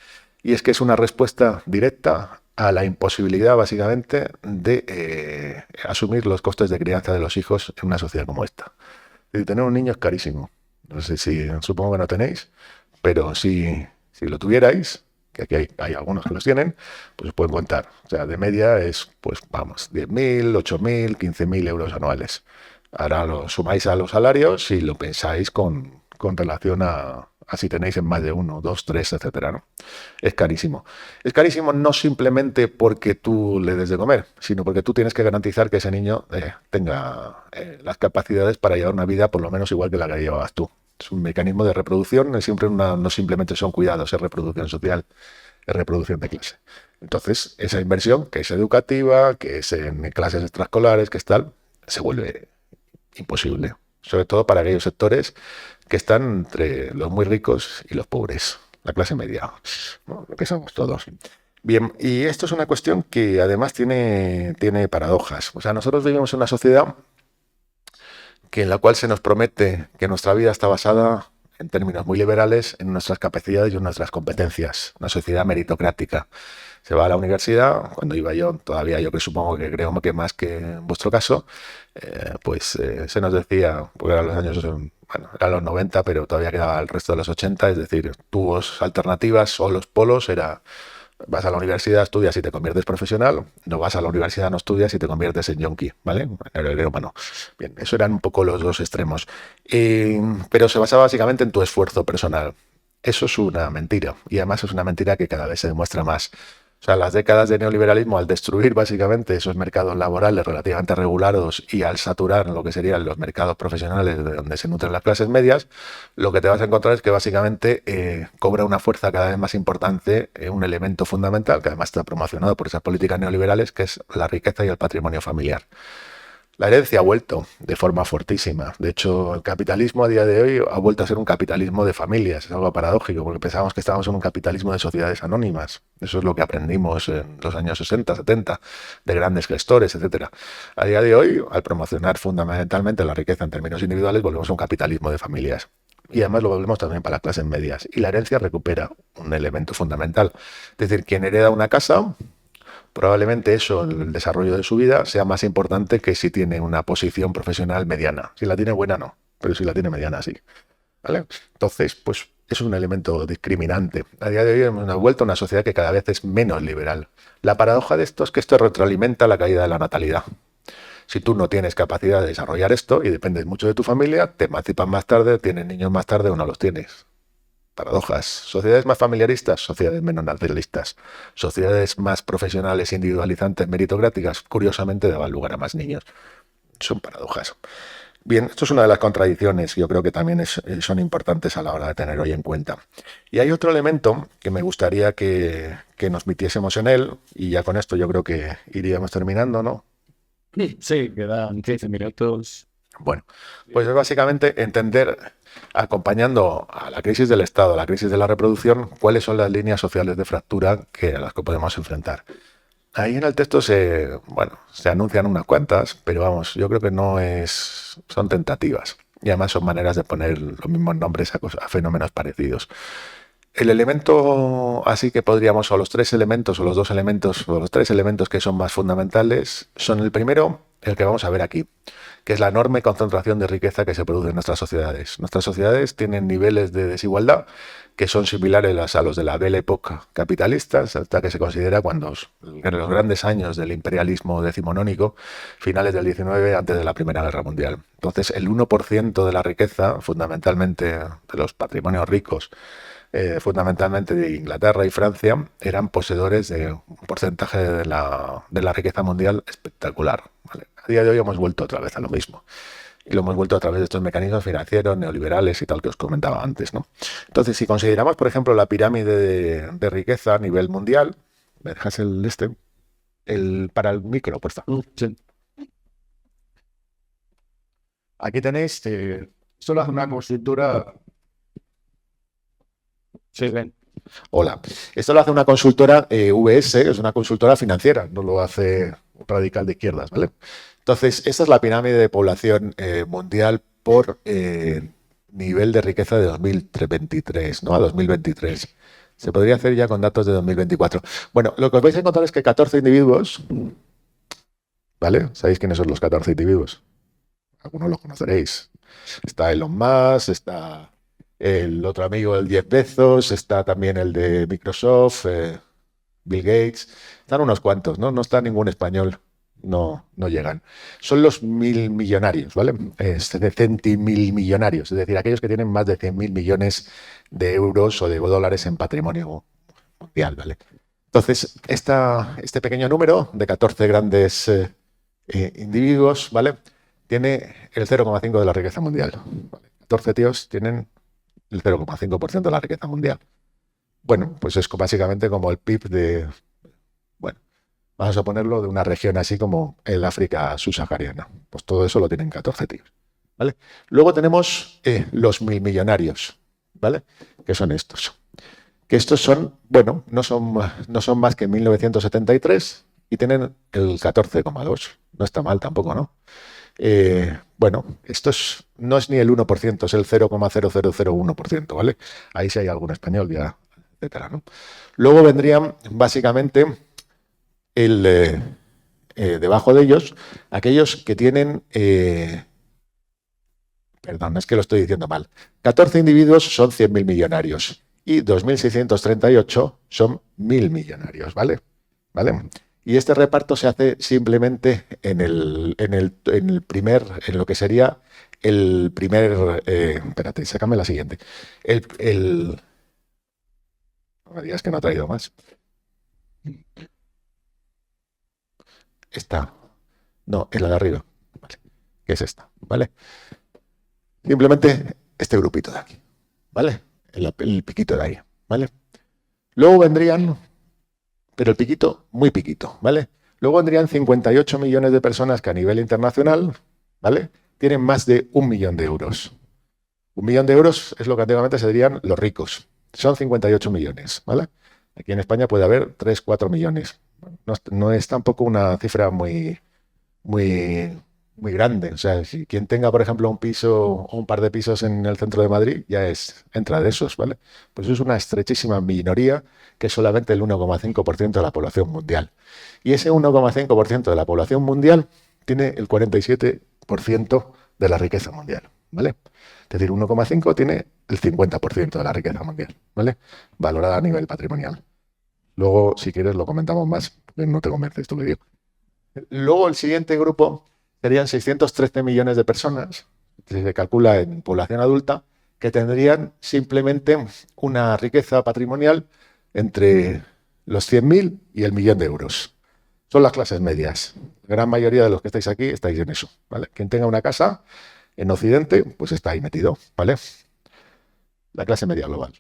B: Y es que es una respuesta directa a la imposibilidad, básicamente, de asumir los costes de crianza de los hijos en una sociedad como esta. Y tener un niño es carísimo. No sé si, supongo que no tenéis, pero si lo tuvierais, que aquí hay algunos que los tienen, pues os pueden contar. O sea, de media es, pues vamos, 10.000, 8.000, 15.000 euros anuales. Ahora lo sumáis a los salarios y lo pensáis con relación a si tenéis en más de uno, dos, tres, etcétera, ¿no? Es carísimo. Es carísimo no simplemente porque tú le des de comer, sino porque tú tienes que garantizar que ese niño tenga las capacidades para llevar una vida por lo menos igual que la que llevabas tú. Es un mecanismo de reproducción, no simplemente son cuidados, es reproducción social, es reproducción de clase. Entonces, esa inversión, que es educativa, que es en clases extraescolares, que es tal, se vuelve imposible. Sobre todo para aquellos sectores que están entre los muy ricos y los pobres, la clase media, ¿no? Lo que somos todos. Bien, y esto es una cuestión que además tiene paradojas. O sea, nosotros vivimos en una sociedad en la cual se nos promete que nuestra vida está basada, en términos muy liberales, en nuestras capacidades y en nuestras competencias. Una sociedad meritocrática. Se va a la universidad, cuando iba yo, todavía yo que supongo que creo que más que en vuestro caso, se nos decía, porque eran los años, bueno, eran los 90, pero todavía quedaba el resto de los 80, es decir, tubos alternativas o los polos era: vas a la universidad, estudias y te conviertes profesional; no vas a la universidad, no estudias y te conviertes en yonki, ¿vale? En humano. Bien, eso eran un poco los dos extremos. Pero se basaba básicamente en tu esfuerzo personal. Eso es una mentira, y además es una mentira que cada vez se demuestra más. O sea, las décadas de neoliberalismo, al destruir básicamente esos mercados laborales relativamente regulados y al saturar lo que serían los mercados profesionales de donde se nutren las clases medias, lo que te vas a encontrar es que básicamente cobra una fuerza cada vez más importante, un elemento fundamental que además está promocionado por esas políticas neoliberales, que es la riqueza y el patrimonio familiar. La herencia ha vuelto de forma fortísima. De hecho, el capitalismo a día de hoy ha vuelto a ser un capitalismo de familias. Es algo paradójico, porque pensábamos que estábamos en un capitalismo de sociedades anónimas. Eso es lo que aprendimos en los años 60, 70, de grandes gestores, etcétera. A día de hoy, al promocionar fundamentalmente la riqueza en términos individuales, volvemos a un capitalismo de familias. Y además lo volvemos también para las clases medias. Y la herencia recupera un elemento fundamental. Es decir, quien hereda una casa, probablemente eso, el desarrollo de su vida, sea más importante que si tiene una posición profesional mediana. Si la tiene buena, no, pero si la tiene mediana, sí. ¿Vale? Entonces, pues es un elemento discriminante. A día de hoy hemos vuelto a una sociedad que cada vez es menos liberal. La paradoja de esto es que esto retroalimenta la caída de la natalidad. Si tú no tienes capacidad de desarrollar esto y dependes mucho de tu familia, te emancipas más tarde, tienes niños más tarde o no los tienes. Paradojas. Sociedades más familiaristas, sociedades menos naturalistas. Sociedades más profesionales, individualizantes, meritocráticas, curiosamente daban lugar a más niños. Son paradojas. Bien, esto es una de las contradicciones que yo creo que también son importantes a la hora de tener hoy en cuenta. Y hay otro elemento que me gustaría que nos metiésemos en él, y ya con esto yo creo que iríamos terminando, ¿no?
C: Sí, quedan 15 minutos.
B: Bueno, pues es básicamente entender, acompañando a la crisis del Estado, a la crisis de la reproducción, cuáles son las líneas sociales de fractura a las que podemos enfrentar. Ahí en el texto se anuncian unas cuantas, pero vamos, yo creo que son tentativas. Y además son maneras de poner los mismos nombres a fenómenos parecidos. El elemento, así que podríamos, o los tres elementos, o los dos elementos, o los tres elementos que son más fundamentales, son el primero, el que vamos a ver aquí, que es la enorme concentración de riqueza que se produce en nuestras sociedades. Nuestras sociedades tienen niveles de desigualdad que son similares a los de la Belle Époque capitalista, hasta que se considera cuando en los grandes años del imperialismo decimonónico, finales del 19, antes de la Primera Guerra Mundial. Entonces, el 1% de la riqueza, fundamentalmente de los patrimonios ricos, fundamentalmente de Inglaterra y Francia, eran poseedores de un porcentaje de la riqueza mundial espectacular. ¿Vale? A día de hoy hemos vuelto otra vez a lo mismo. Y lo hemos vuelto a través de estos mecanismos financieros, neoliberales y tal que os comentaba antes, ¿no? Entonces, si consideramos, por ejemplo, la pirámide de riqueza a nivel mundial, ¿me dejas para el micro, por favor?
C: Sí.
B: Aquí tenéis, esto lo hace una consultora.
C: Sí, ven.
B: Hola. Esto lo hace una consultora VS, es una consultora financiera, no lo hace un radical de izquierdas, ¿vale? Entonces, esta es la pirámide de población mundial por nivel de riqueza de 2023, ¿no? A 2023. Se podría hacer ya con datos de 2024. Bueno, lo que os vais a encontrar es que 14 individuos, ¿vale? ¿Sabéis quiénes son los 14 individuos? Algunos los conoceréis. Está Elon Musk, está el otro amigo, el Jeff Bezos, está también el de Microsoft, Bill Gates. Están unos cuantos, ¿no? No está ningún español. No llegan. Son los 1.000 millonarios, ¿vale? De centimilmillonarios, es decir, aquellos que tienen más de 100.000 millones de euros o de dólares en patrimonio mundial, ¿vale? Entonces, este pequeño número de 14 grandes individuos, ¿vale? Tiene el 0,5 de la riqueza mundial. ¿Vale? 14 tíos tienen el 0,5% de la riqueza mundial. Bueno, pues es básicamente como el PIB de, bueno, vamos a ponerlo de una región así como el África subsahariana. Pues todo eso lo tienen 14 tíos. ¿Vale? Luego tenemos los 1.000 millonarios, ¿vale? Que son estos. Que estos son, bueno, no son más que 1973 y tienen el 14,2. No está mal tampoco, ¿no? Bueno, esto no es ni el 1%, es el 0,0001%, ¿vale? Ahí sí hay algún español ya, etcétera, ¿no? Luego vendrían básicamente debajo de ellos aquellos que tienen, perdón, es que lo estoy diciendo mal, 14 individuos son 100.000 millonarios y 2.638 son 1.000 millonarios, ¿vale? ¿Vale? Y este reparto se hace simplemente en lo que sería el primer, espérate, sácame la siguiente. No me digas que no ha traído más. Esta. No, es la de arriba. Vale. Que es esta, ¿vale? Simplemente este grupito de aquí, ¿vale? El piquito de ahí, ¿vale? Luego vendrían, pero el piquito, muy piquito, ¿vale? Luego vendrían 58 millones de personas que a nivel internacional, ¿vale?, tienen más de 1 millón de euros. 1 millón de euros es lo que antiguamente se dirían los ricos. Son 58 millones, ¿vale? Aquí en España puede haber 3, 4 millones. No es tampoco una cifra muy, muy, muy grande. O sea, si quien tenga, por ejemplo, un piso o un par de pisos en el centro de Madrid, entra de esos, ¿vale? Pues es una estrechísima minoría que es solamente el 1,5% de la población mundial. Y ese 1,5% de la población mundial tiene el 47% de la riqueza mundial, ¿vale? Es decir, 1,5 tiene el 50% de la riqueza mundial, ¿vale?, valorada a nivel patrimonial. Luego, si quieres, lo comentamos más. No te convence esto que digo. Luego, el siguiente grupo serían 613 millones de personas, que se calcula en población adulta, que tendrían simplemente una riqueza patrimonial entre los 100.000 y el millón de euros. Son las clases medias. La gran mayoría de los que estáis aquí estáis en eso, ¿vale? Quien tenga una casa en Occidente, pues está ahí metido, ¿vale? La clase media global.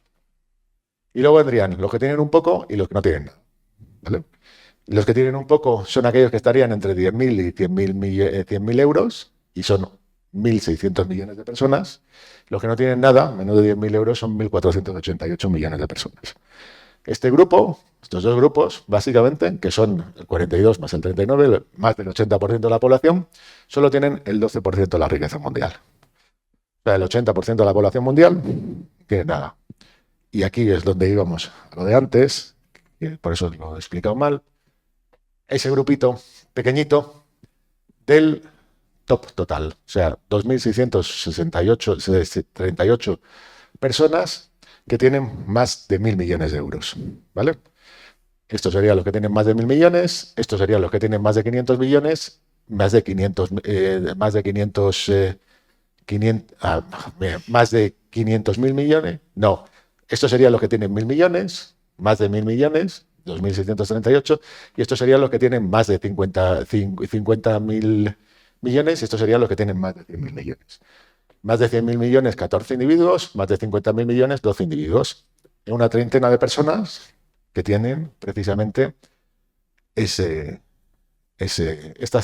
B: Y luego vendrían los que tienen un poco y los que no tienen nada, ¿vale? Los que tienen un poco son aquellos que estarían entre 10.000 y 100.000 euros, y son 1.600 millones de personas. Los que no tienen nada, menos de 10.000 euros, son 1.488 millones de personas. Este grupo, estos dos grupos, básicamente, que son el 42 más el 39, más del 80% de la población, solo tienen el 12% de la riqueza mundial. O sea, el 80% de la población mundial tiene nada. Y aquí es donde íbamos a lo de antes, y por eso lo he explicado mal. Ese grupito pequeñito del top total, o sea, 2.638 personas que tienen más de 1.000 millones de euros, ¿vale? Estos serían los que tienen más de 1.000 millones, estos serían los que tienen más de 500 millones, más de 500.000 millones, no, estos serían los que tienen 1.000 millones, más de 1.000 millones, 2.638, y estos serían los que tienen más de 50.000 millones, y estos serían los que tienen más de 100.000 millones. Más de 100.000 millones, 14 individuos, más de 50.000 millones, 12 individuos. Una treintena de personas que tienen precisamente estas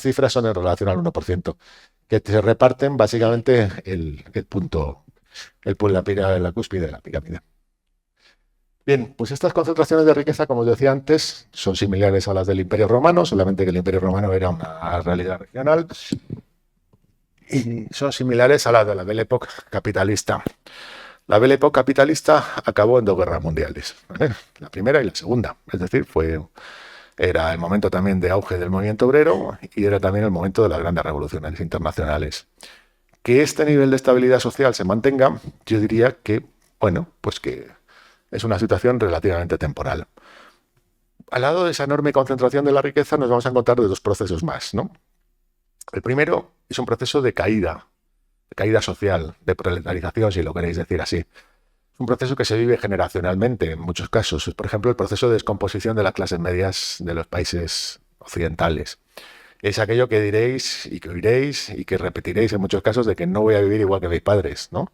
B: cifras son en relación al 1%, que se reparten básicamente la cúspide de la pirámide. Bien, pues estas concentraciones de riqueza, como os decía antes, son similares a las del Imperio Romano, solamente que el Imperio Romano era una realidad regional, y son similares a las de la Belle Époque capitalista. La Belle Époque capitalista acabó en 2 guerras mundiales, ¿vale?, la primera y la segunda, es decir, era el momento también de auge del movimiento obrero y era también el momento de las grandes revoluciones internacionales. Que este nivel de estabilidad social se mantenga, yo diría que, bueno, pues que es una situación relativamente temporal. Al lado de esa enorme concentración de la riqueza nos vamos a encontrar de 2 procesos más, ¿no? El primero es un proceso de caída social, de proletarización, si lo queréis decir así. Es un proceso que se vive generacionalmente en muchos casos. Es, por ejemplo, el proceso de descomposición de las clases medias de los países occidentales. Es aquello que diréis y que oiréis y que repetiréis en muchos casos de que no voy a vivir igual que mis padres, ¿no?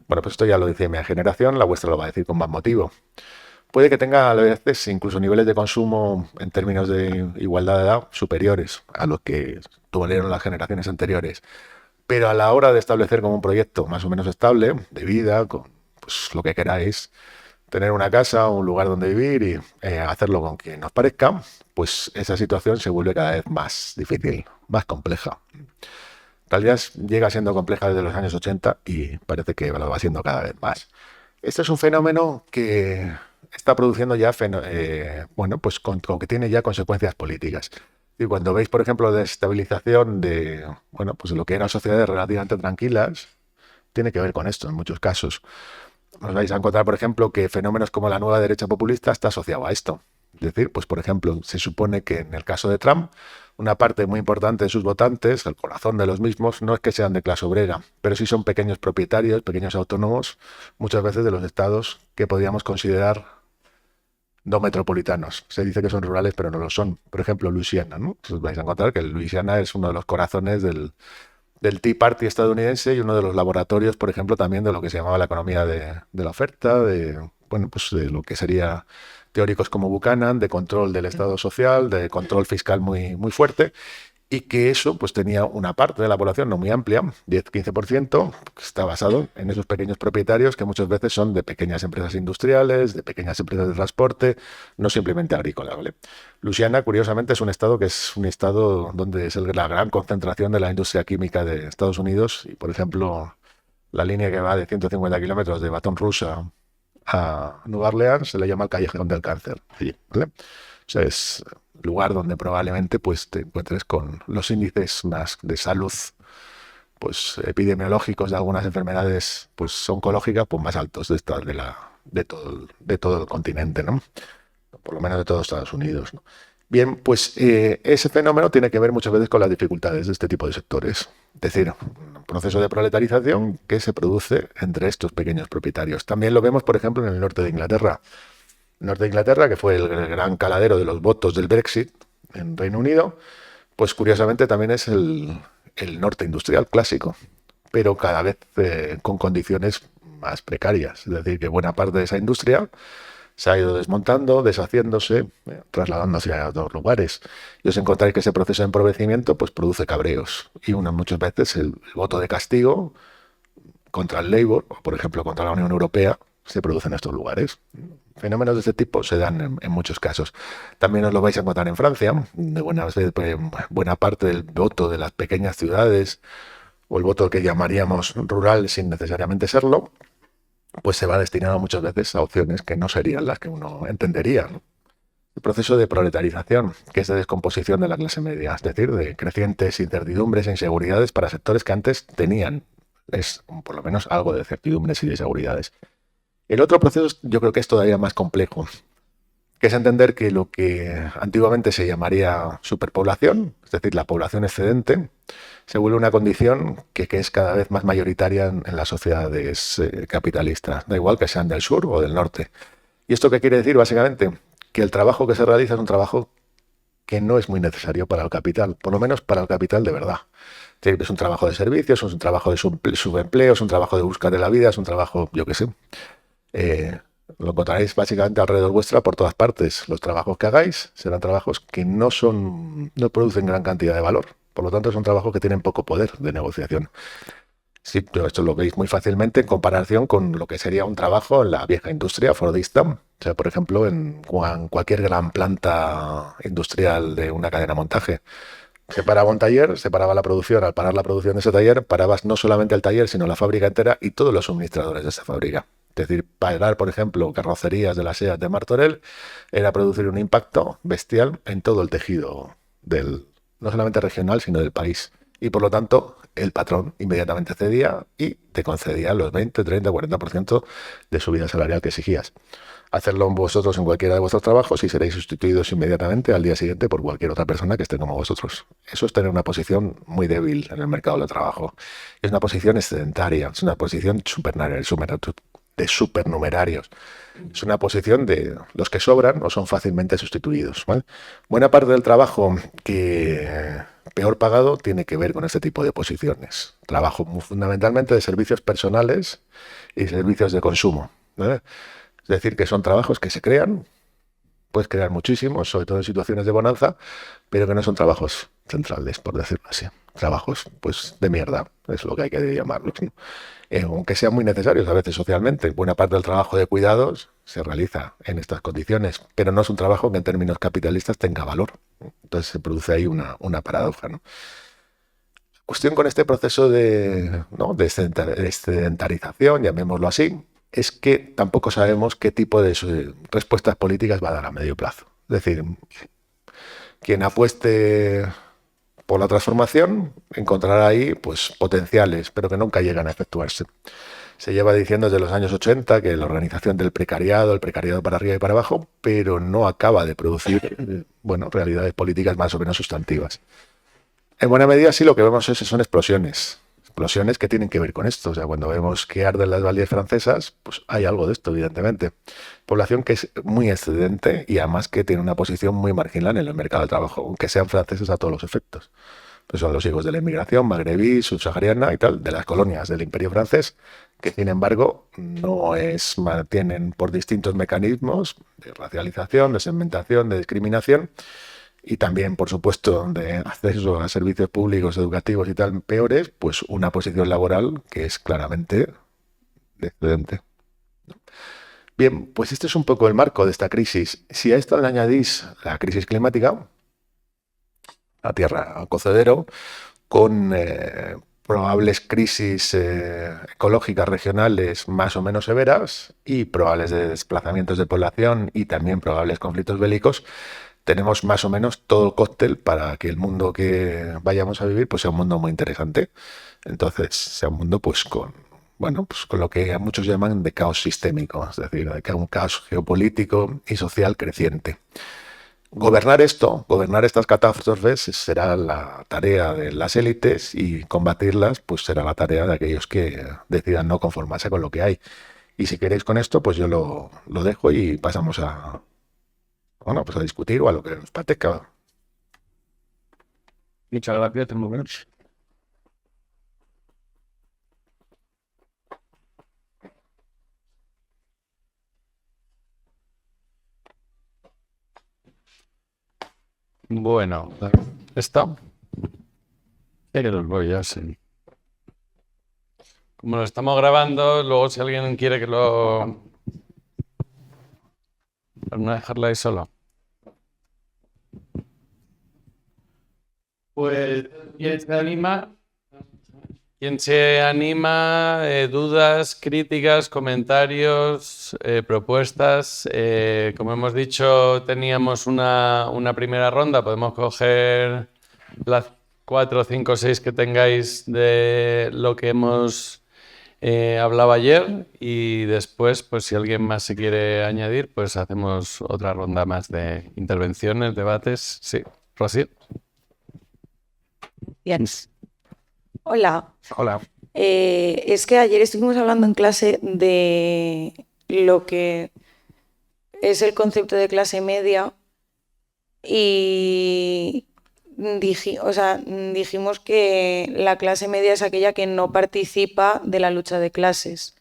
B: Bueno, pues esto ya lo dice mi generación, la vuestra lo va a decir con más motivo. Puede que tenga a veces incluso niveles de consumo en términos de igualdad de edad superiores a los que tuvieron las generaciones anteriores. Pero a la hora de establecer como un proyecto más o menos estable, de vida, con pues, lo que queráis, tener una casa, un lugar donde vivir y hacerlo con quien os parezca, pues esa situación se vuelve cada vez más difícil, más compleja. Tal vez llega siendo compleja desde los años 80 y parece que lo va siendo cada vez más. Este es un fenómeno que está produciendo ya, bueno, pues que tiene ya consecuencias políticas. Y cuando veis, por ejemplo, la desestabilización de, bueno, pues de lo que eran sociedades relativamente tranquilas, tiene que ver con esto en muchos casos. Os vais a encontrar, por ejemplo, que fenómenos como la nueva derecha populista está asociado a esto. Es decir, pues por ejemplo, se supone que en el caso de Trump, una parte muy importante de sus votantes, el corazón de los mismos, no es que sean de clase obrera, pero sí son pequeños propietarios, pequeños autónomos, muchas veces de los estados que podríamos considerar no metropolitanos. Se dice que son rurales, pero no lo son. Por ejemplo, Luisiana, ¿no? Os vais a encontrar que Luisiana es uno de los corazones del Tea Party estadounidense y uno de los laboratorios, por ejemplo, también de lo que se llamaba la economía de la oferta, de bueno, pues de lo que sería teóricos como Buchanan, de control del Estado social, de control fiscal muy, muy fuerte, y que eso pues tenía una parte de la población no muy amplia, 10-15%, que está basado en esos pequeños propietarios que muchas veces son de pequeñas empresas industriales, de pequeñas empresas de transporte, no simplemente agrícolas, ¿vale? Luisiana, curiosamente, es un estado que es un estado donde es la gran concentración de la industria química de Estados Unidos, y por ejemplo, la línea que va de 150 kilómetros de Baton Rouge a Nueva Orleans se le llama el Callejón del Cáncer, allí, ¿vale? O sea, es lugar donde probablemente pues, te encuentres con los índices más de salud pues, epidemiológicos de algunas enfermedades pues, oncológicas pues, más altos de todo el continente, ¿no? Por lo menos de todos Estados Unidos, ¿no? Bien, pues ese fenómeno tiene que ver muchas veces con las dificultades de este tipo de sectores. Es decir, un proceso de proletarización que se produce entre estos pequeños propietarios. También lo vemos, por ejemplo, en el norte de Inglaterra. El norte de Inglaterra, que fue el gran caladero de los votos del Brexit en Reino Unido, pues curiosamente también es el norte industrial clásico, pero cada vez con condiciones más precarias. Es decir, que buena parte de esa industria se ha ido desmontando, deshaciéndose, trasladándose a otros lugares. Y os encontráis que ese proceso de empobrecimiento pues, produce cabreos. Y muchas veces el voto de castigo contra el Labour, o por ejemplo contra la Unión Europea, se produce en estos lugares. Fenómenos de este tipo se dan en muchos casos. También os lo vais a encontrar en Francia. Buena parte del voto de las pequeñas ciudades, o el voto que llamaríamos rural sin necesariamente serlo, pues se va destinado muchas veces a opciones que no serían las que uno entendería, ¿no? El proceso de proletarización, que es de descomposición de la clase media, es decir, de crecientes incertidumbres e inseguridades para sectores que antes tenían, por lo menos, algo de certidumbres y de seguridades. El otro proceso yo creo que es todavía más complejo, que es entender que lo que antiguamente se llamaría superpoblación, es decir, la población excedente, se vuelve una condición que es cada vez más mayoritaria en las sociedades capitalistas, da igual que sean del sur o del norte. ¿Y esto qué quiere decir? Básicamente, que el trabajo que se realiza es un trabajo que no es muy necesario para el capital, por lo menos para el capital de verdad. Es decir, es un trabajo de servicios, es un trabajo de subempleo, es un trabajo de búsqueda de la vida, es un trabajo, yo qué sé. Lo encontraréis básicamente alrededor vuestra por todas partes. Los trabajos que hagáis serán trabajos que no producen gran cantidad de valor. Por lo tanto, son trabajos que tienen poco poder de negociación. Sí, pero esto lo veis muy fácilmente en comparación con lo que sería un trabajo en la vieja industria fordista. O sea, por ejemplo, en cualquier gran planta industrial de una cadena de montaje. Se paraba un taller, se paraba la producción. Al parar la producción de ese taller, parabas no solamente el taller, sino la fábrica entera y todos los suministradores de esa fábrica. Es decir, parar, por ejemplo, carrocerías de la SEAT de Martorell era producir un impacto bestial en todo el tejido no solamente regional, sino del país. Y por lo tanto, el patrón inmediatamente cedía y te concedía los 20, 30, 40% de subida salarial que exigías. Hacerlo vosotros en cualquiera de vuestros trabajos y seréis sustituidos inmediatamente al día siguiente por cualquier otra persona que esté como vosotros. Eso es tener una posición muy débil en el mercado del trabajo. Es una posición excedentaria, es una posición de supernumerarios. Es una posición de los que sobran o son fácilmente sustituidos, ¿vale? Buena parte del trabajo que peor pagado tiene que ver con este tipo de posiciones. Trabajo fundamentalmente de servicios personales y servicios de consumo, ¿vale? Es decir, que son trabajos que se crean, puedes crear muchísimos, sobre todo en situaciones de bonanza, pero que no son trabajos centrales, por decirlo así. Trabajos, pues, de mierda, es lo que hay que llamarlos, ¿no? Aunque sean muy necesarios a veces socialmente. Buena parte del trabajo de cuidados se realiza en estas condiciones, pero no es un trabajo que en términos capitalistas tenga valor. Entonces se produce ahí una paradoja, ¿no? La cuestión con este proceso de sedentarización, llamémoslo así, es que tampoco sabemos qué tipo de respuestas políticas va a dar a medio plazo. Es decir, quien apueste por la transformación encontrará ahí pues, potenciales, pero que nunca llegan a efectuarse. Se lleva diciendo desde los años 80 que la organización del precariado, el precariado para arriba y para abajo, pero no acaba de producir realidades políticas más o menos sustantivas. En buena medida sí lo que vemos son explosiones que tienen que ver con esto. O sea, cuando vemos que arden las Valles francesas, pues hay algo de esto, evidentemente. Población que es muy excedente y además que tiene una posición muy marginal en el mercado de trabajo, aunque sean franceses a todos los efectos. pues son los hijos de la inmigración magrebí, subsahariana y tal, de las colonias del Imperio francés, que sin embargo mantienen por distintos mecanismos de racialización, de segmentación, de discriminación y también, por supuesto, de acceso a servicios públicos, educativos y tal peores, pues una posición laboral que es claramente excedente. Bien, pues este es un poco el marco de esta crisis. Si a esto le añadís la crisis climática, la Tierra cocedero, con probables crisis ecológicas regionales más o menos severas y probables desplazamientos de población y también probables conflictos bélicos, tenemos más o menos todo el cóctel para que el mundo que vayamos a vivir pues sea un mundo muy interesante. Entonces, sea un mundo pues con lo que muchos llaman de caos sistémico, es decir, de un caos geopolítico y social creciente. Gobernar estas catástrofes será la tarea de las élites y combatirlas pues será la tarea de aquellos que decidan no conformarse con lo que hay. Y si queréis con esto, pues yo lo dejo y pasamos a discutir o a lo que nos parezca.
C: Muchas gracias, muy bueno.
A: Bueno, ¿está? Los voy a sí. Como lo estamos grabando, luego si alguien quiere que lo... Para no dejarla ahí solo. Pues, ¿quién se anima? ¿Quién se anima? Dudas, críticas, comentarios, propuestas. Como hemos dicho, teníamos una primera ronda. Podemos coger las 4, 5, 6 que tengáis de lo que hemos hablado ayer y después, pues si alguien más se quiere añadir, pues hacemos otra ronda más de intervenciones, debates. Sí, Rosy.
D: Bien. Hola.
A: Hola.
D: Es que ayer estuvimos hablando en clase de lo que es el concepto de clase media y dijimos que la clase media es aquella que no participa de la lucha de clases.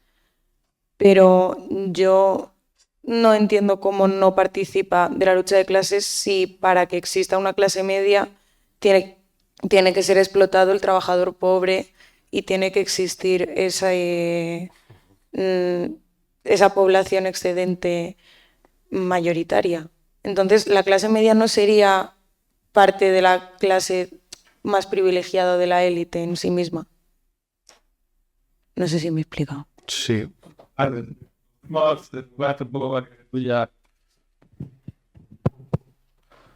D: Pero yo no entiendo cómo no participa de la lucha de clases si para que exista una clase media tiene que ser explotado el trabajador pobre y tiene que existir esa población excedente mayoritaria. Entonces, la clase media no sería parte de la clase más privilegiada de la élite en sí misma. No sé si me he explicado.
B: Sí.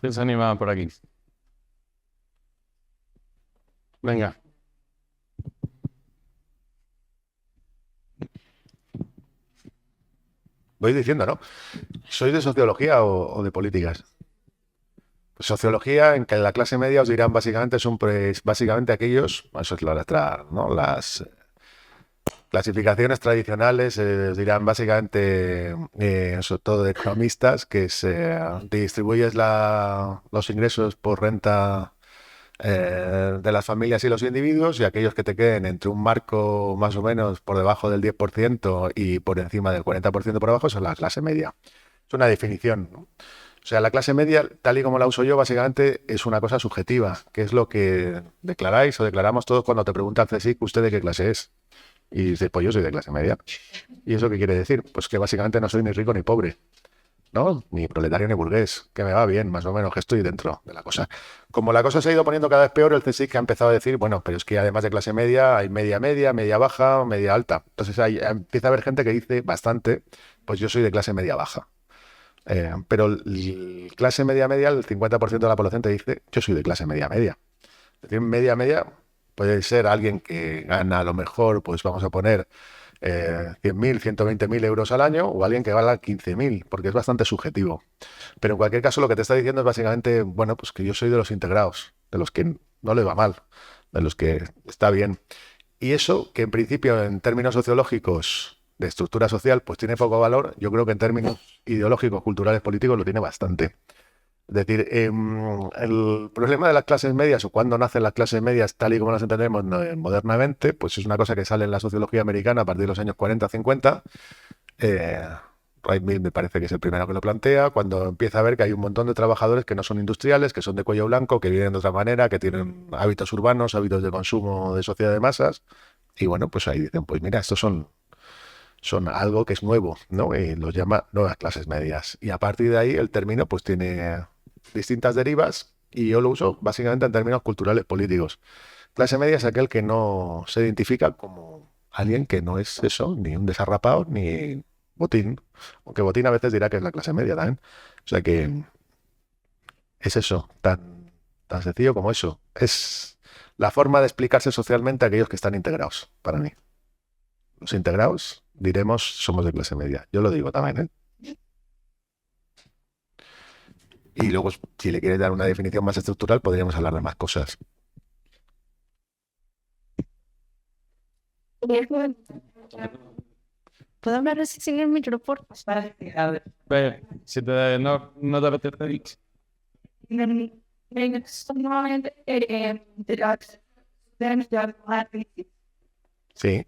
A: ¿Quién se anima por aquí? Venga.
B: Voy diciendo, ¿no? ¿Sois de sociología o de políticas? Pues sociología, en que la clase media os dirán básicamente son pues, básicamente aquellos, eso es la letra, ¿no? Las clasificaciones tradicionales dirán básicamente, sobre todo de economistas, que distribuyes los ingresos por renta de las familias y los individuos y aquellos que te queden entre un marco más o menos por debajo del 10% y por encima del 40% por abajo son la clase media. Es una definición, ¿no? O sea, la clase media, tal y como la uso yo, básicamente es una cosa subjetiva, que es lo que declaráis o declaramos todos cuando te pregunta el CSIC, ¿usted de qué clase es? Y dices, pues yo soy de clase media. ¿Y eso qué quiere decir? Pues que básicamente no soy ni rico ni pobre, ¿no? Ni proletario ni burgués, que me va bien, más o menos, que estoy dentro de la cosa. Como la cosa se ha ido poniendo cada vez peor, el CSIC ha empezado a decir, bueno, pero es que además de clase media hay media media, media baja, media alta. Entonces empieza a haber gente que dice bastante, pues yo soy de clase media baja. Pero clase media media, el 50% de la población te dice, yo soy de clase media media. Es decir, media media puede ser alguien que gana a lo mejor, pues vamos a poner 100.000, 120.000 euros al año o alguien que gana 15.000, porque es bastante subjetivo. Pero en cualquier caso lo que te está diciendo es básicamente, bueno, pues que yo soy de los integrados, de los que no le va mal, de los que está bien. Y eso, que en principio en términos sociológicos de estructura social, pues tiene poco valor, yo creo que en términos ideológicos, culturales, políticos lo tiene bastante. Es decir, el problema de las clases medias o cuando nacen las clases medias tal y como las entendemos modernamente, pues es una cosa que sale en la sociología americana a partir de los años 40-50. Eh, Ray Mill me parece que es el primero que lo plantea, cuando empieza a ver que hay un montón de trabajadores que no son industriales, que son de cuello blanco, que viven de otra manera, que tienen hábitos urbanos, hábitos de consumo de sociedad de masas. Y bueno, pues ahí dicen, pues mira, estos son algo que es nuevo, ¿no? Y los llama nuevas clases medias. Y a partir de ahí el término pues tiene distintas derivas y yo lo uso básicamente en términos culturales políticos. Clase media es aquel que no se identifica como alguien que no es eso, ni un desarrapado, ni botín. Aunque botín a veces dirá que es la clase media también. O sea que es eso, tan sencillo como eso. Es la forma de explicarse socialmente a aquellos que están integrados, para mí. Los integrados, diremos, somos de clase media. Yo lo digo también, ¿eh? Y luego, si le quieres dar una definición más estructural, podríamos hablar de más cosas.
E: ¿Puedo hablar así sin el micrófono?
C: Si no te apetece.
B: Sí.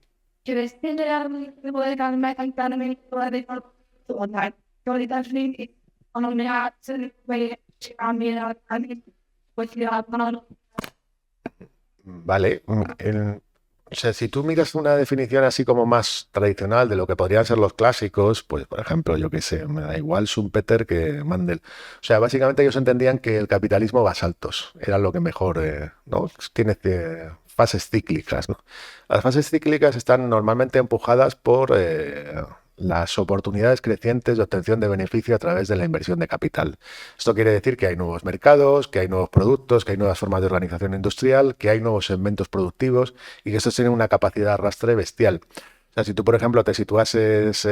B: Vale. O sea, si tú miras una definición así como más tradicional de lo que podrían ser los clásicos, pues por ejemplo, yo qué sé, me da igual Schumpeter que Mandel. O sea, básicamente ellos entendían que el capitalismo va a saltos, era lo que mejor, ¿no? Tiene fases cíclicas, ¿no? Las fases cíclicas están normalmente empujadas por las oportunidades crecientes de obtención de beneficio a través de la inversión de capital. Esto quiere decir que hay nuevos mercados, que hay nuevos productos, que hay nuevas formas de organización industrial, que hay nuevos segmentos productivos y que estos tienen una capacidad de arrastre bestial. O sea, si tú, por ejemplo, te situases,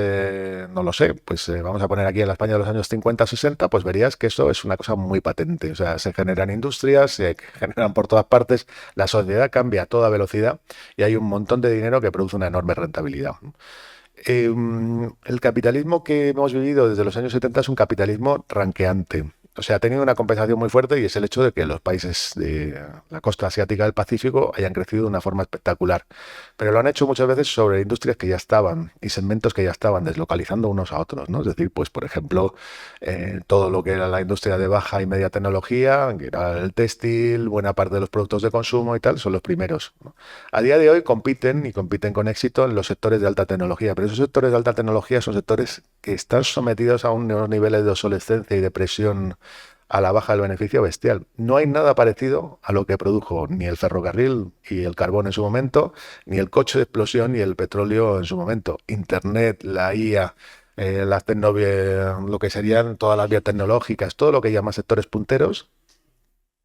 B: no lo sé, pues vamos a poner aquí en la España de los años 50-60, pues verías que eso es una cosa muy patente. O sea, se generan industrias, se generan por todas partes, la sociedad cambia a toda velocidad y hay un montón de dinero que produce una enorme rentabilidad. El capitalismo que hemos vivido desde los años 70 es un capitalismo ranqueante. O sea, ha tenido una compensación muy fuerte y es el hecho de que los países de la costa asiática del Pacífico hayan crecido de una forma espectacular. Pero lo han hecho muchas veces sobre industrias que ya estaban y segmentos que ya estaban, deslocalizando unos a otros, ¿no? Es decir, pues por ejemplo, todo lo que era la industria de baja y media tecnología, que era el textil, buena parte de los productos de consumo y tal, son los primeros, ¿no? A día de hoy compiten y compiten con éxito en los sectores de alta tecnología, pero esos sectores de alta tecnología son sectores que están sometidos a unos niveles de obsolescencia y de presión a la baja del beneficio bestial. No hay nada parecido a lo que produjo ni el ferrocarril y el carbón en su momento, ni el coche de explosión y el petróleo en su momento. Internet, la IA, lo que serían todas las biotecnológicas, todo lo que llaman sectores punteros,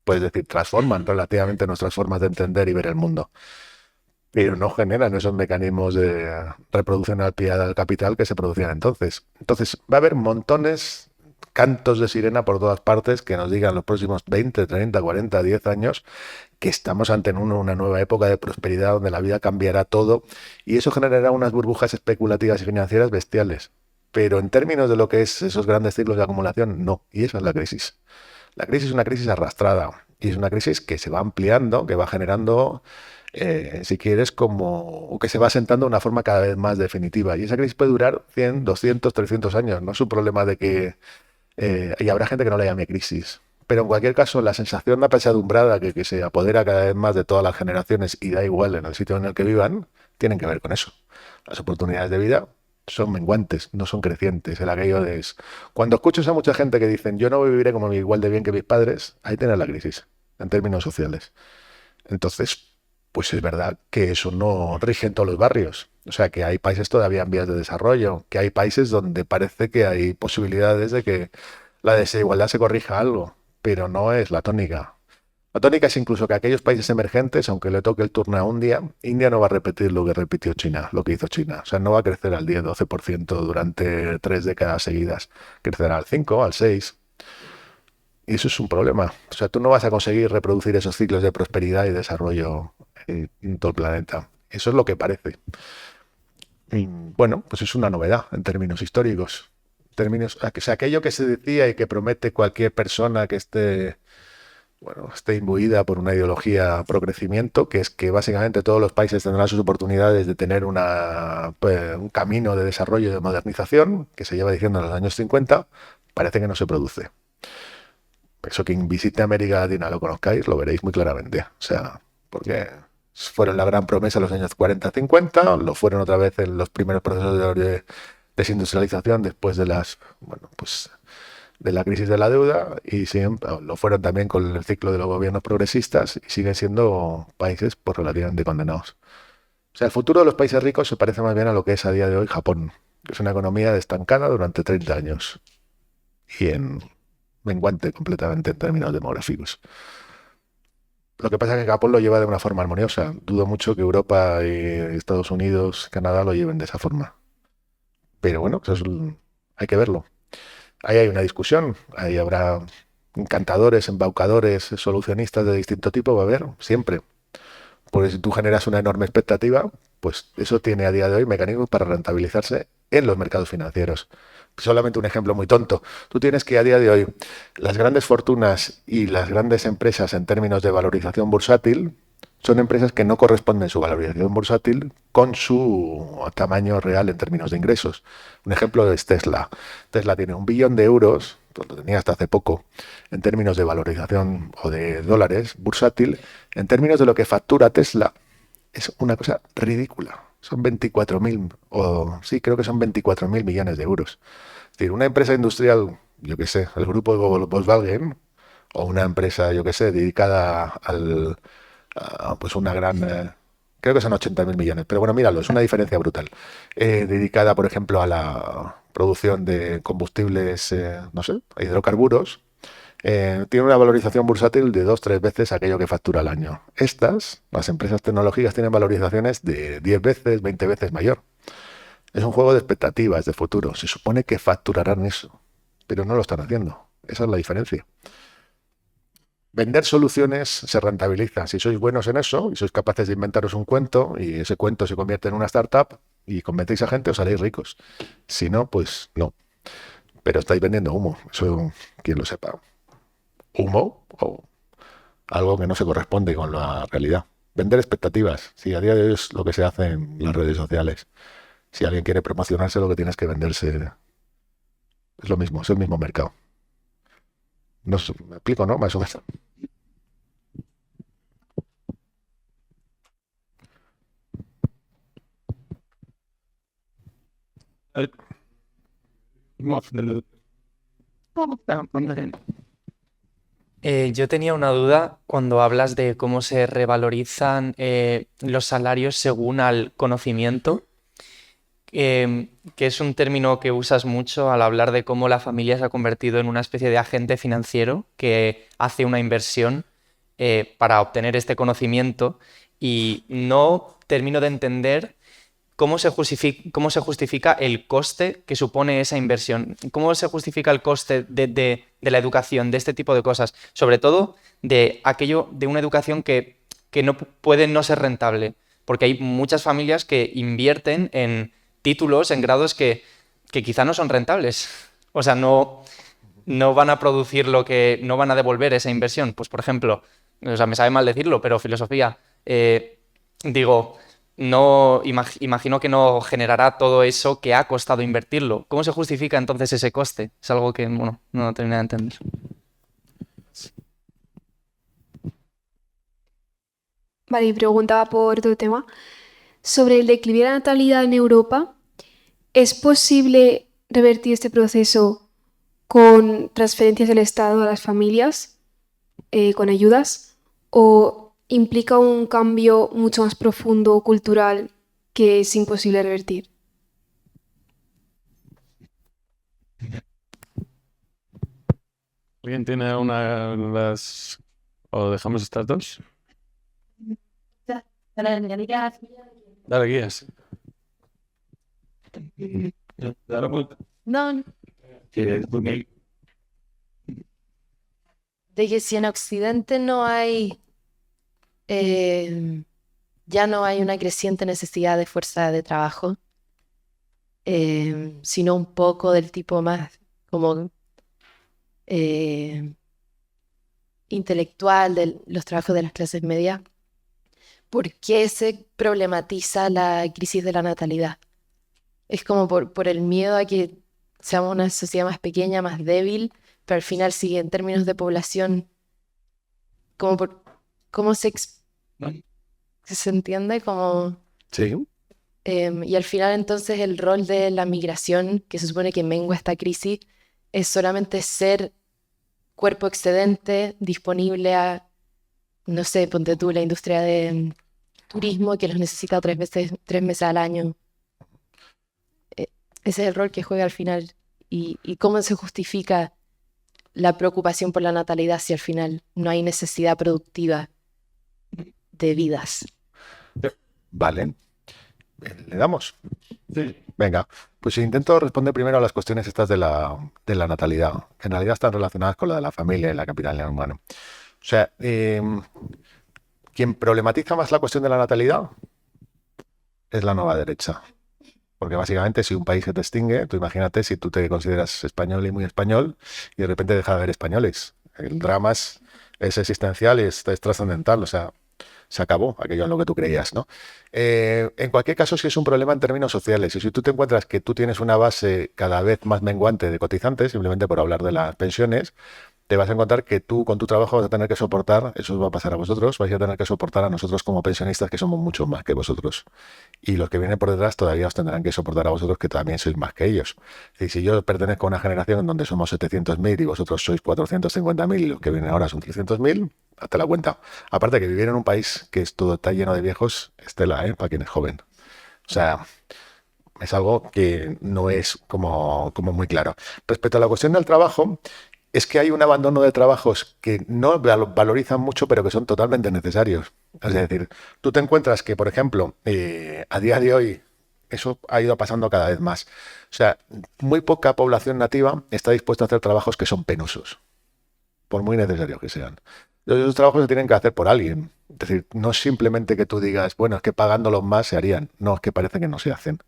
B: pues decir, transforman relativamente nuestras formas de entender y ver el mundo, pero no generan esos mecanismos de reproducción al pie del capital que se producían entonces. Entonces, va a haber montones, cantos de sirena por todas partes que nos digan los próximos 20, 30, 40, 10 años que estamos ante una nueva época de prosperidad donde la vida cambiará todo y eso generará unas burbujas especulativas y financieras bestiales. Pero en términos de lo que es esos grandes ciclos de acumulación, no. Y esa es la crisis. La crisis es una crisis arrastrada y es una crisis que se va ampliando, que va generando si quieres, o que se va sentando de una forma cada vez más definitiva. Y esa crisis puede durar 100, 200, 300 años. No es un problema de que... y habrá gente que no la llame crisis. Pero en cualquier caso, la sensación de apesadumbrada que se apodera cada vez más de todas las generaciones y da igual en el sitio en el que vivan, tienen que ver con eso. Las oportunidades de vida son menguantes, no son crecientes. El aquello de... Cuando escuchas a mucha gente que dicen yo no viviré como igual de bien que mis padres, ahí tienes la crisis, en términos sociales. Entonces, pues es verdad que eso no rige en todos los barrios. O sea, que hay países todavía en vías de desarrollo, que hay países donde parece que hay posibilidades de que la desigualdad se corrija algo, pero no es la tónica. La tónica es incluso que aquellos países emergentes, aunque le toque el turno a India no va a repetir lo que repitió China, lo que hizo China. O sea, no va a crecer al 10-12% durante 3 décadas seguidas. Crecerá al 5, al 6. Y eso es un problema. O sea, tú no vas a conseguir reproducir esos ciclos de prosperidad y desarrollo en todo el planeta. Eso es lo que parece. Y, bueno, pues es una novedad en términos históricos. términos, o sea, aquello que se decía y que promete cualquier persona que esté imbuida por una ideología pro crecimiento, que es que básicamente todos los países tendrán sus oportunidades de tener un camino de desarrollo y de modernización, que se lleva diciendo en los años 50, parece que no se produce. Eso quien visite América Latina lo conozcáis, lo veréis muy claramente. O sea, porque fueron la gran promesa en los años 40-50, lo fueron otra vez en los primeros procesos de desindustrialización después de de la crisis de la deuda, y lo fueron también con el ciclo de los gobiernos progresistas, y siguen siendo países pues relativamente condenados. O sea, el futuro de los países ricos se parece más bien a lo que es a día de hoy Japón, que es una economía estancada durante 30 años y en menguante completamente en términos demográficos. Lo que pasa es que Japón lo lleva de una forma armoniosa. Dudo mucho que Europa y Estados Unidos, Canadá lo lleven de esa forma. Pero bueno, hay que verlo. Ahí hay una discusión, ahí habrá encantadores, embaucadores, solucionistas de distinto tipo, va a haber, siempre. Porque si tú generas una enorme expectativa, pues eso tiene a día de hoy mecanismos para rentabilizarse en los mercados financieros. Solamente un ejemplo muy tonto. Tú tienes que a día de hoy las grandes fortunas y las grandes empresas en términos de valorización bursátil son empresas que no corresponden su valorización bursátil con su tamaño real en términos de ingresos. Un ejemplo es Tesla. Tesla tiene 1 billón de euros, pues lo tenía hasta hace poco, en términos de valorización o de dólares bursátil. En términos de lo que factura Tesla, es una cosa ridícula. Son 24.000, o sí, creo que son 24.000 millones de euros. Es decir, una empresa industrial, yo qué sé, el grupo de Volkswagen, o una empresa, yo qué sé, dedicada pues una gran, creo que son 80.000 millones, pero bueno, míralo, es una diferencia brutal. Dedicada, por ejemplo, a la producción de combustibles, no sé, hidrocarburos, tiene una valorización bursátil de 2-3 veces aquello que factura al año. Las empresas tecnológicas, tienen valorizaciones de 10 veces, 20 veces mayor. Es un juego de expectativas de futuro. Se supone que facturarán eso, pero no lo están haciendo. Esa es la diferencia. Vender soluciones se rentabiliza. Si sois buenos en eso y sois capaces de inventaros un cuento y ese cuento se convierte en una startup y convencéis a gente, os haréis ricos. Si no, pues no. Pero estáis vendiendo humo. Eso, quien lo sepa. Humo o algo que no se corresponde con la realidad. Vender expectativas. Sí, a día de hoy es lo que se hace en las redes sociales. Si alguien quiere promocionarse, lo que tienes que venderse es lo mismo, es el mismo mercado. No sé, me explico, ¿no? Más o menos.
F: Yo tenía una duda cuando hablas de cómo se revalorizan los salarios según al conocimiento, que es un término que usas mucho al hablar de cómo la familia se ha convertido en una especie de agente financiero que hace una inversión para obtener este conocimiento, y no termino de entender cómo se justifica el coste que supone esa inversión. ¿Cómo se justifica el coste de la educación, de este tipo de cosas? Sobre todo de una educación que no puede no ser rentable. Porque hay muchas familias que invierten en títulos, en grados que quizá no son rentables. O sea, no van a producir no van a devolver esa inversión. Pues, por ejemplo, o sea, me sabe mal decirlo, pero filosofía, digo, no imagino que no generará todo eso que ha costado invertirlo. ¿Cómo se justifica entonces ese coste? Es algo que, bueno, no termino de entender.
E: Vale, y preguntaba por otro tema. Sobre el declive de la natalidad en Europa, ¿es posible revertir este proceso con transferencias del Estado a las familias, con ayudas? ¿O implica un cambio mucho más profundo, cultural, que es imposible revertir?
C: ¿Alguien tiene una de las... o dejamos estas dos? Dale, guías. Dale vuelta.
G: No, de que si en Occidente no hay, ya no hay una creciente necesidad de fuerza de trabajo, sino un poco del tipo más como intelectual de los trabajos de las clases medias, ¿por qué se problematiza la crisis de la natalidad? Es como por el miedo a que seamos una sociedad más pequeña, más débil, pero al final sí, en términos de población, como por cómo se entiende como...
B: Sí,
G: y al final entonces el rol de la migración, que se supone que mengua esta crisis, es solamente ser cuerpo excedente disponible a, no sé, ponte tú, la industria de turismo que los necesita 3 meses al año. Ese es el rol que juega al final. Y cómo se justifica la preocupación por la natalidad si al final no hay necesidad productiva de vidas.
B: vale. ¿Le damos? Sí. Venga, pues intento responder primero a las cuestiones estas de la natalidad, que en realidad están relacionadas con la de la familia y la capitalidad humana. O sea, quien problematiza más la cuestión de la natalidad es la nueva derecha. Porque básicamente si un país se te extingue, tú imagínate si tú te consideras español y muy español y de repente deja de haber españoles. El drama es existencial y es trascendental, o sea, se acabó aquello en lo que tú creías, ¿no? En cualquier caso, sí es un problema en términos sociales. Y si tú te encuentras que tú tienes una base cada vez más menguante de cotizantes, simplemente por hablar de las pensiones, te vas a encontrar que tú con tu trabajo vas a tener que soportar, eso os va a pasar a vosotros, vais a tener que soportar a nosotros como pensionistas, que somos mucho más que vosotros. Y los que vienen por detrás todavía os tendrán que soportar a vosotros, que también sois más que ellos. Y si yo pertenezco a una generación en donde somos 700.000 y vosotros sois 450.000 y los que vienen ahora son 300.000, hazte la cuenta. Aparte que vivir en un país que es todo está lleno de viejos, es tela, para quien es joven. O sea, es algo que no es como muy claro. Respecto a la cuestión del trabajo, es que hay un abandono de trabajos que no valorizan mucho, pero que son totalmente necesarios. Es decir, tú te encuentras que, por ejemplo, a día de hoy, eso ha ido pasando cada vez más. O sea, muy poca población nativa está dispuesta a hacer trabajos que son penosos, por muy necesarios que sean. Esos trabajos se tienen que hacer por alguien. Es decir, no es simplemente que tú digas, bueno, es que pagándolos más se harían. No, es que parece que no se hacen.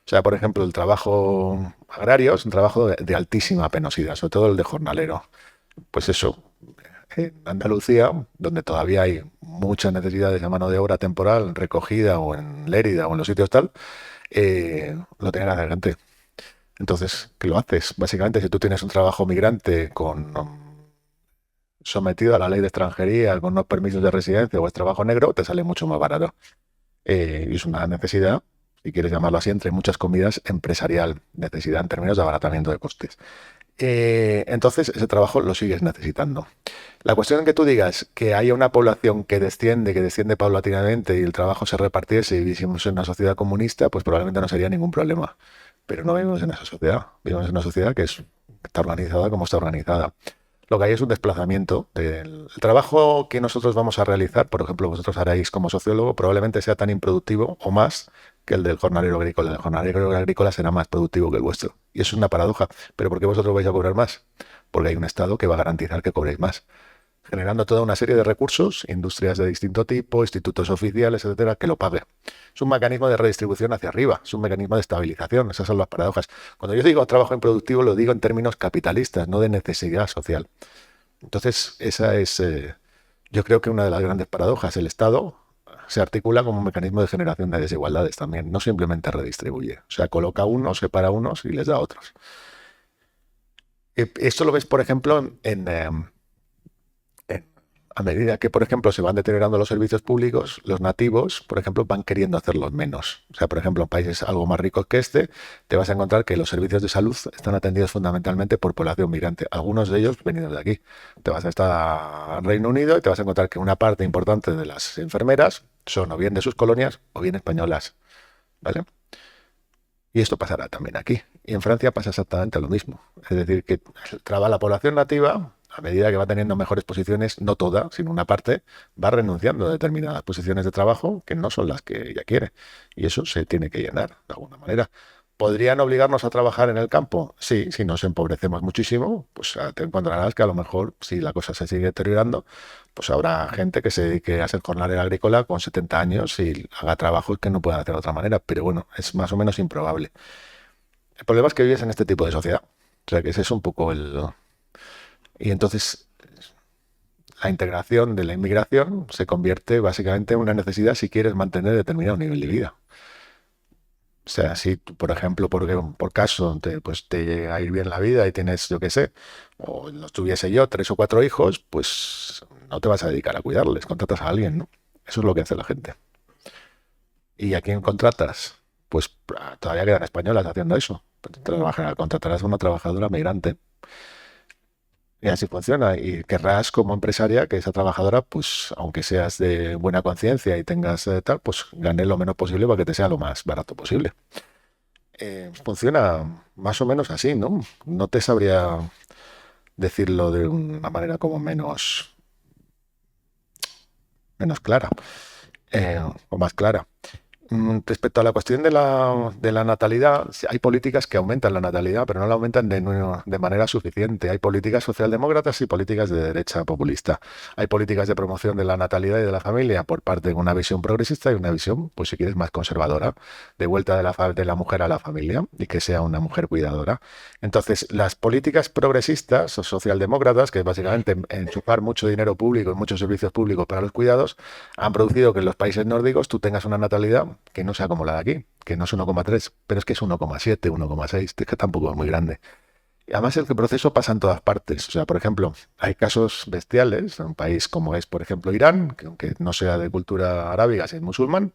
B: O sea, por ejemplo, el trabajo agrario es un trabajo de altísima penosidad, sobre todo el de jornalero. Pues eso, en Andalucía, donde todavía hay muchas necesidades de mano de obra temporal recogida o en Lérida o en los sitios tal, lo tiene que hacer gente. Entonces, ¿qué lo haces? Básicamente, si tú tienes un trabajo migrante sometido a la ley de extranjería, con unos permisos de residencia o es trabajo negro, te sale mucho más barato. Y es una necesidad, si quieres llamarlo así, entre muchas comidas, empresarial, necesidad en términos de abaratamiento de costes. Entonces, ese trabajo lo sigues necesitando. La cuestión en que tú digas que haya una población que desciende paulatinamente y el trabajo se repartiese y viviésemos en una sociedad comunista, pues probablemente no sería ningún problema. Pero no vivimos en esa sociedad. Vivimos en una sociedad que está organizada como está organizada. Lo que hay es un desplazamiento del el trabajo que nosotros vamos a realizar, por ejemplo, vosotros haréis como sociólogo, probablemente sea tan improductivo o más que el del jornalero agrícola. El jornalero agrícola será más productivo que el vuestro. Y eso es una paradoja. ¿Pero por qué vosotros vais a cobrar más? Porque hay un Estado que va a garantizar que cobréis más, generando toda una serie de recursos, industrias de distinto tipo, institutos oficiales, etcétera, que lo pague. Es un mecanismo de redistribución hacia arriba, es un mecanismo de estabilización, esas son las paradojas. Cuando yo digo trabajo improductivo, lo digo en términos capitalistas, no de necesidad social. Entonces, esa es, yo creo que una de las grandes paradojas. El Estado se articula como un mecanismo de generación de desigualdades también, no simplemente redistribuye. O sea, coloca unos, separa unos y les da a otros. Esto lo ves, por ejemplo, a medida que, por ejemplo, se van deteriorando los servicios públicos, los nativos, por ejemplo, van queriendo hacerlos menos. O sea, por ejemplo, en países algo más ricos que este, te vas a encontrar que los servicios de salud están atendidos fundamentalmente por población migrante. Algunos de ellos venidos de aquí. Te vas a estar al Reino Unido y te vas a encontrar que una parte importante de las enfermeras son o bien de sus colonias o bien españolas. ¿Vale? Y esto pasará también aquí. Y en Francia pasa exactamente lo mismo. Es decir, que la población nativa, a medida que va teniendo mejores posiciones, no toda, sino una parte, va renunciando a determinadas posiciones de trabajo que no son las que ella quiere. Y eso se tiene que llenar de alguna manera. ¿Podrían obligarnos a trabajar en el campo? Sí, si nos empobrecemos muchísimo, pues te encontrarás que a lo mejor, si la cosa se sigue deteriorando, pues habrá gente que se dedique a ser jornalera agrícola con 70 años y haga trabajos que no puedan hacer de otra manera. Pero bueno, es más o menos improbable. El problema es que vives en este tipo de sociedad. O sea, que ese es un poco el... Y entonces la integración de la inmigración se convierte básicamente en una necesidad si quieres mantener determinado nivel de vida. O sea, si tú, por ejemplo, por caso, pues te llega a ir bien la vida y tienes, yo qué sé, o los tuviese yo, 3 o 4 hijos, pues no te vas a dedicar a cuidarles, contratas a alguien, ¿no? Eso es lo que hace la gente. ¿Y a quién contratas? Pues todavía quedan españolas haciendo eso. Contratarás a una trabajadora migrante. Y así funciona. Y querrás como empresaria que esa trabajadora, pues aunque seas de buena conciencia y tengas tal, pues gane lo menos posible para que te sea lo más barato posible. Funciona más o menos así, ¿no? No te sabría decirlo de una manera como menos clara, o más clara. Respecto a la cuestión de la natalidad, sí, hay políticas que aumentan la natalidad, pero no la aumentan de manera suficiente. Hay políticas socialdemócratas y políticas de derecha populista. Hay políticas de promoción de la natalidad y de la familia por parte de una visión progresista y una visión, pues si quieres, más conservadora, de vuelta de la mujer a la familia y que sea una mujer cuidadora. Entonces, las políticas progresistas o socialdemócratas, que básicamente enchufar mucho dinero público y muchos servicios públicos para los cuidados, han producido que en los países nórdicos tú tengas una natalidad que no sea como la de aquí, que no es 1,3, pero es que es 1,7, 1,6, es que tampoco es muy grande. Y además el proceso pasa en todas partes. O sea, por ejemplo, hay casos bestiales en un país como es, por ejemplo, Irán, que aunque no sea de cultura arábiga, es musulmán,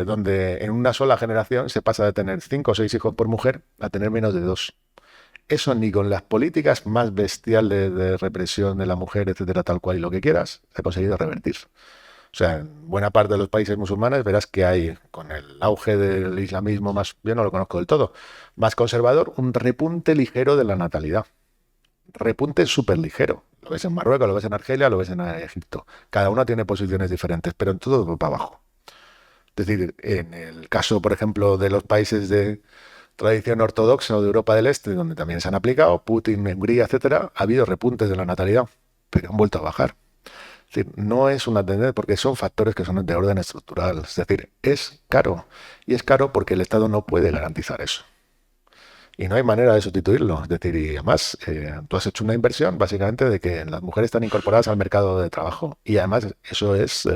B: donde en una sola generación se pasa de tener 5 o 6 hijos por mujer a tener menos de 2. Eso ni con las políticas más bestiales de represión de la mujer, etcétera, tal cual y lo que quieras, se ha conseguido revertir. O sea, en buena parte de los países musulmanes verás que hay, con el auge del islamismo más, yo no lo conozco del todo, más conservador, un repunte ligero de la natalidad. Repunte súper ligero. Lo ves en Marruecos, lo ves en Argelia, lo ves en Egipto. Cada uno tiene posiciones diferentes, pero en todo va para abajo. Es decir, en el caso, por ejemplo, de los países de tradición ortodoxa o de Europa del Este, donde también se han aplicado, Putin, Hungría, etcétera, ha habido repuntes de la natalidad, pero han vuelto a bajar. Es decir, no es una tendencia porque son factores que son de orden estructural. Es decir, es caro. Y es caro porque el Estado no puede garantizar eso. Y no hay manera de sustituirlo. Es decir, y además, tú has hecho una inversión básicamente de que las mujeres están incorporadas al mercado de trabajo. Y además eso es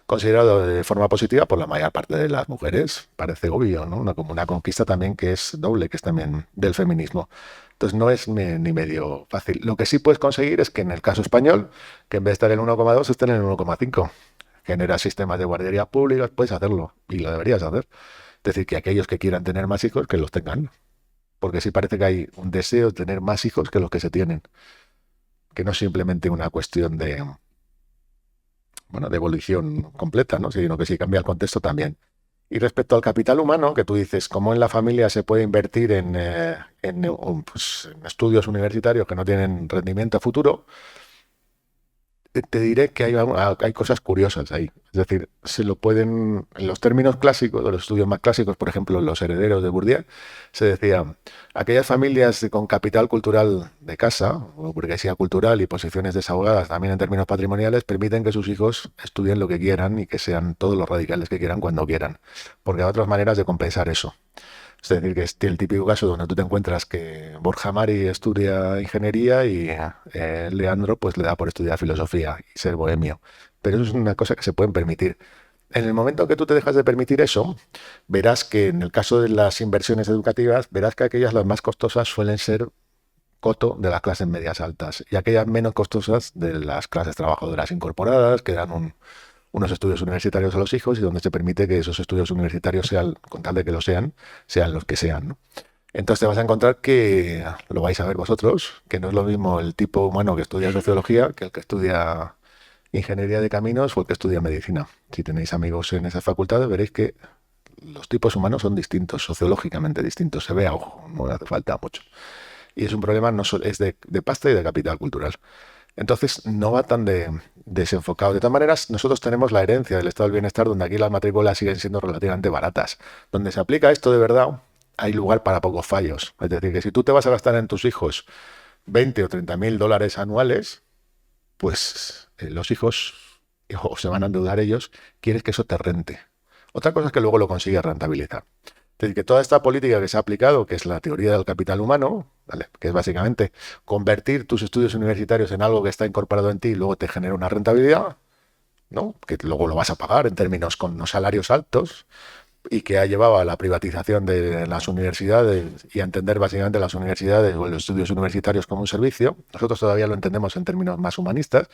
B: considerado de forma positiva por la mayor parte de las mujeres. Parece obvio, ¿no? Como una conquista también que es doble, que es también del feminismo. Entonces no es ni medio fácil. Lo que sí puedes conseguir es que en el caso español, que en vez de estar en 1,2 estén en 1,5. Genera sistemas de guarderías públicas, puedes hacerlo y lo deberías hacer. Es decir, que aquellos que quieran tener más hijos, que los tengan. Porque sí parece que hay un deseo de tener más hijos que los que se tienen. Que no es simplemente una cuestión de evolución completa, ¿no? Sino que sí cambia el contexto también. Y respecto al capital humano, que tú dices, cómo en la familia se puede invertir pues, en estudios universitarios que no tienen rendimiento a futuro, te diré que hay cosas curiosas ahí. Es decir, se lo pueden, en los términos clásicos, de los estudios más clásicos, por ejemplo, los herederos de Bourdieu, se decía, aquellas familias con capital cultural de casa, o burguesía cultural y posiciones desahogadas también en términos patrimoniales, permiten que sus hijos estudien lo que quieran y que sean todos los radicales que quieran cuando quieran. Porque hay otras maneras de compensar eso. Es decir, que es el típico caso donde tú te encuentras que Borja Mari estudia ingeniería y Leandro pues le da por estudiar filosofía y ser bohemio. Pero eso es una cosa que se pueden permitir. En el momento que tú te dejas de permitir eso, verás que en el caso de las inversiones educativas, verás que aquellas las más costosas suelen ser coto de las clases medias altas y aquellas menos costosas de las clases trabajadoras incorporadas que dan unos estudios universitarios a los hijos y donde se permite que esos estudios universitarios sean, con tal de que lo sean los que sean, ¿no? Entonces te vas a encontrar que, lo vais a ver vosotros, que no es lo mismo el tipo humano que estudia sociología que el que estudia ingeniería de caminos o el que estudia medicina. Si tenéis amigos en esas facultades veréis que los tipos humanos son distintos, sociológicamente distintos, se ve a ojo, no hace falta mucho. Y es un problema, es de pasta y de capital cultural. Entonces no va tan desenfocado. De todas maneras, nosotros tenemos la herencia del estado del bienestar, donde aquí las matrículas siguen siendo relativamente baratas. Donde se aplica esto de verdad, hay lugar para pocos fallos. Es decir, que si tú te vas a gastar en tus hijos 20 o 30 mil dólares anuales, pues los hijos, o se van a endeudar ellos, quieres que eso te rente. Otra cosa es que luego lo consigues rentabilizar. Es decir, que toda esta política que se ha aplicado, que es la teoría del capital humano, ¿vale? Que es básicamente convertir tus estudios universitarios en algo que está incorporado en ti y luego te genera una rentabilidad, ¿no? Que luego lo vas a pagar en términos con unos salarios altos y que ha llevado a la privatización de las universidades y a entender básicamente las universidades o los estudios universitarios como un servicio. Nosotros todavía lo entendemos en términos más humanistas.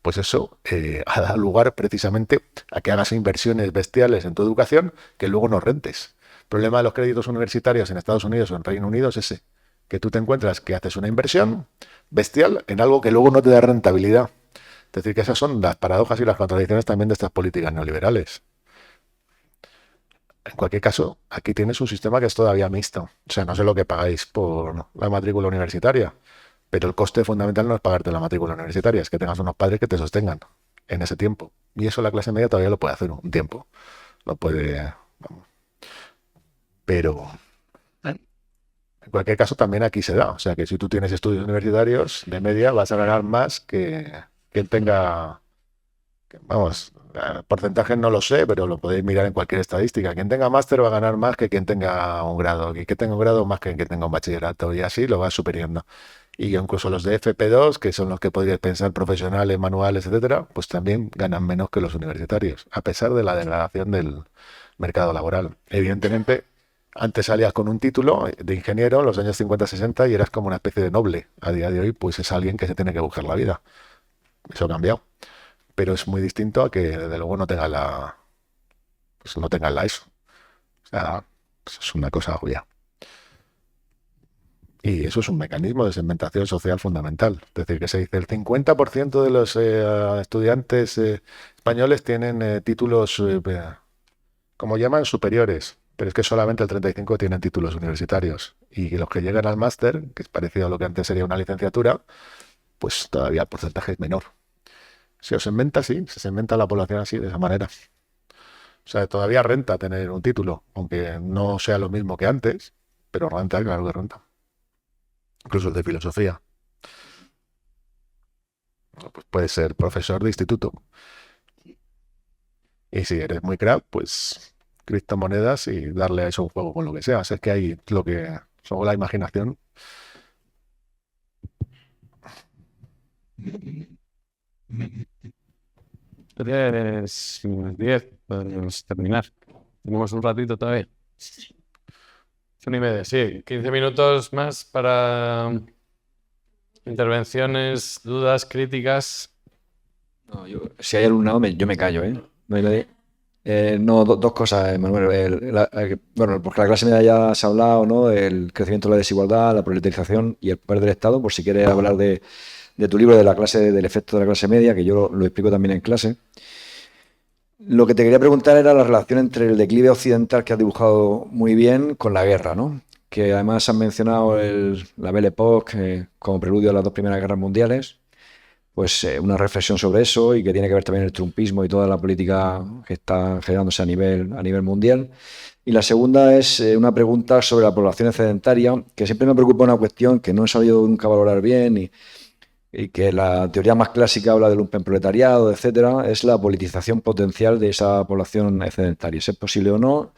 B: Pues eso ha dado lugar precisamente a que hagas inversiones bestiales en tu educación que luego no rentes. El problema de los créditos universitarios en Estados Unidos o en Reino Unido es ese, que tú te encuentras que haces una inversión bestial en algo que luego no te da rentabilidad. Es decir, que esas son las paradojas y las contradicciones también de estas políticas neoliberales. En cualquier caso, aquí tienes un sistema que es todavía mixto. O sea, no sé lo que pagáis por la matrícula universitaria, pero el coste fundamental no es pagarte la matrícula universitaria, es que tengas unos padres que te sostengan en ese tiempo. Y eso la clase media todavía lo puede hacer un tiempo. Lo puede... vamos. Pero en cualquier caso también aquí se da. O sea, que si tú tienes estudios universitarios de media vas a ganar más que quien tenga... Vamos, porcentajes no lo sé, pero lo podéis mirar en cualquier estadística. Quien tenga máster va a ganar más que quien tenga un grado, y quien tenga un grado más que quien tenga un bachillerato, y así lo va superiendo. Y incluso los de FP2, que son los que podríais pensar profesionales, manuales, etcétera, pues también ganan menos que los universitarios, a pesar de la degradación del mercado laboral. Evidentemente, antes salías con un título de ingeniero en los años 50-60 y eras como una especie de noble. A día de hoy, pues es alguien que se tiene que buscar la vida. Eso ha cambiado. Pero es muy distinto a que desde luego no tenga pues no tenga la ESO. O sea, pues es una cosa obvia. Y eso es un mecanismo de segmentación social fundamental. Es decir, que se dice el 50% de los estudiantes españoles tienen títulos, como llaman, superiores, pero es que solamente el 35% tienen títulos universitarios. Y los que llegan al máster, que es parecido a lo que antes sería una licenciatura, pues todavía el porcentaje es menor. Se segmenta así, se segmenta la población así, de esa manera. O sea, todavía renta tener un título, aunque no sea lo mismo que antes, pero renta, claro que renta. Incluso el de filosofía. Pues puedes ser profesor de instituto. Y si eres muy crack, pues criptomonedas y darle a eso un juego con lo que sea. O sea, es que hay lo que son la imaginación.
C: Tienes 10, podemos terminar. Tenemos un ratito todavía. 1:30, sí. 15 minutos más para intervenciones, dudas, críticas.
H: No, si hay alumnado, yo me callo, ¿eh? No hay nadie. No, dos cosas, Manuel. Bueno, porque la clase media ya se ha hablado, ¿no? El crecimiento de la desigualdad, la proletarización y el poder del Estado. Por si quieres hablar de tu libro, de la clase, del efecto de la clase media, que yo lo explico también en clase. Lo que te quería preguntar era la relación entre el declive occidental que has dibujado muy bien con la guerra, ¿no? Que además has mencionado la Belle Époque como preludio a las dos primeras guerras mundiales. Pues una reflexión sobre eso y que tiene que ver también el trumpismo y toda la política que está generándose a nivel mundial. Y la segunda es una pregunta sobre la población excedentaria, que siempre me preocupa una cuestión que no he sabido nunca valorar bien y que la teoría más clásica habla del lumpenproletariado, etcétera, es la politización potencial de esa población excedentaria. Si es posible o no,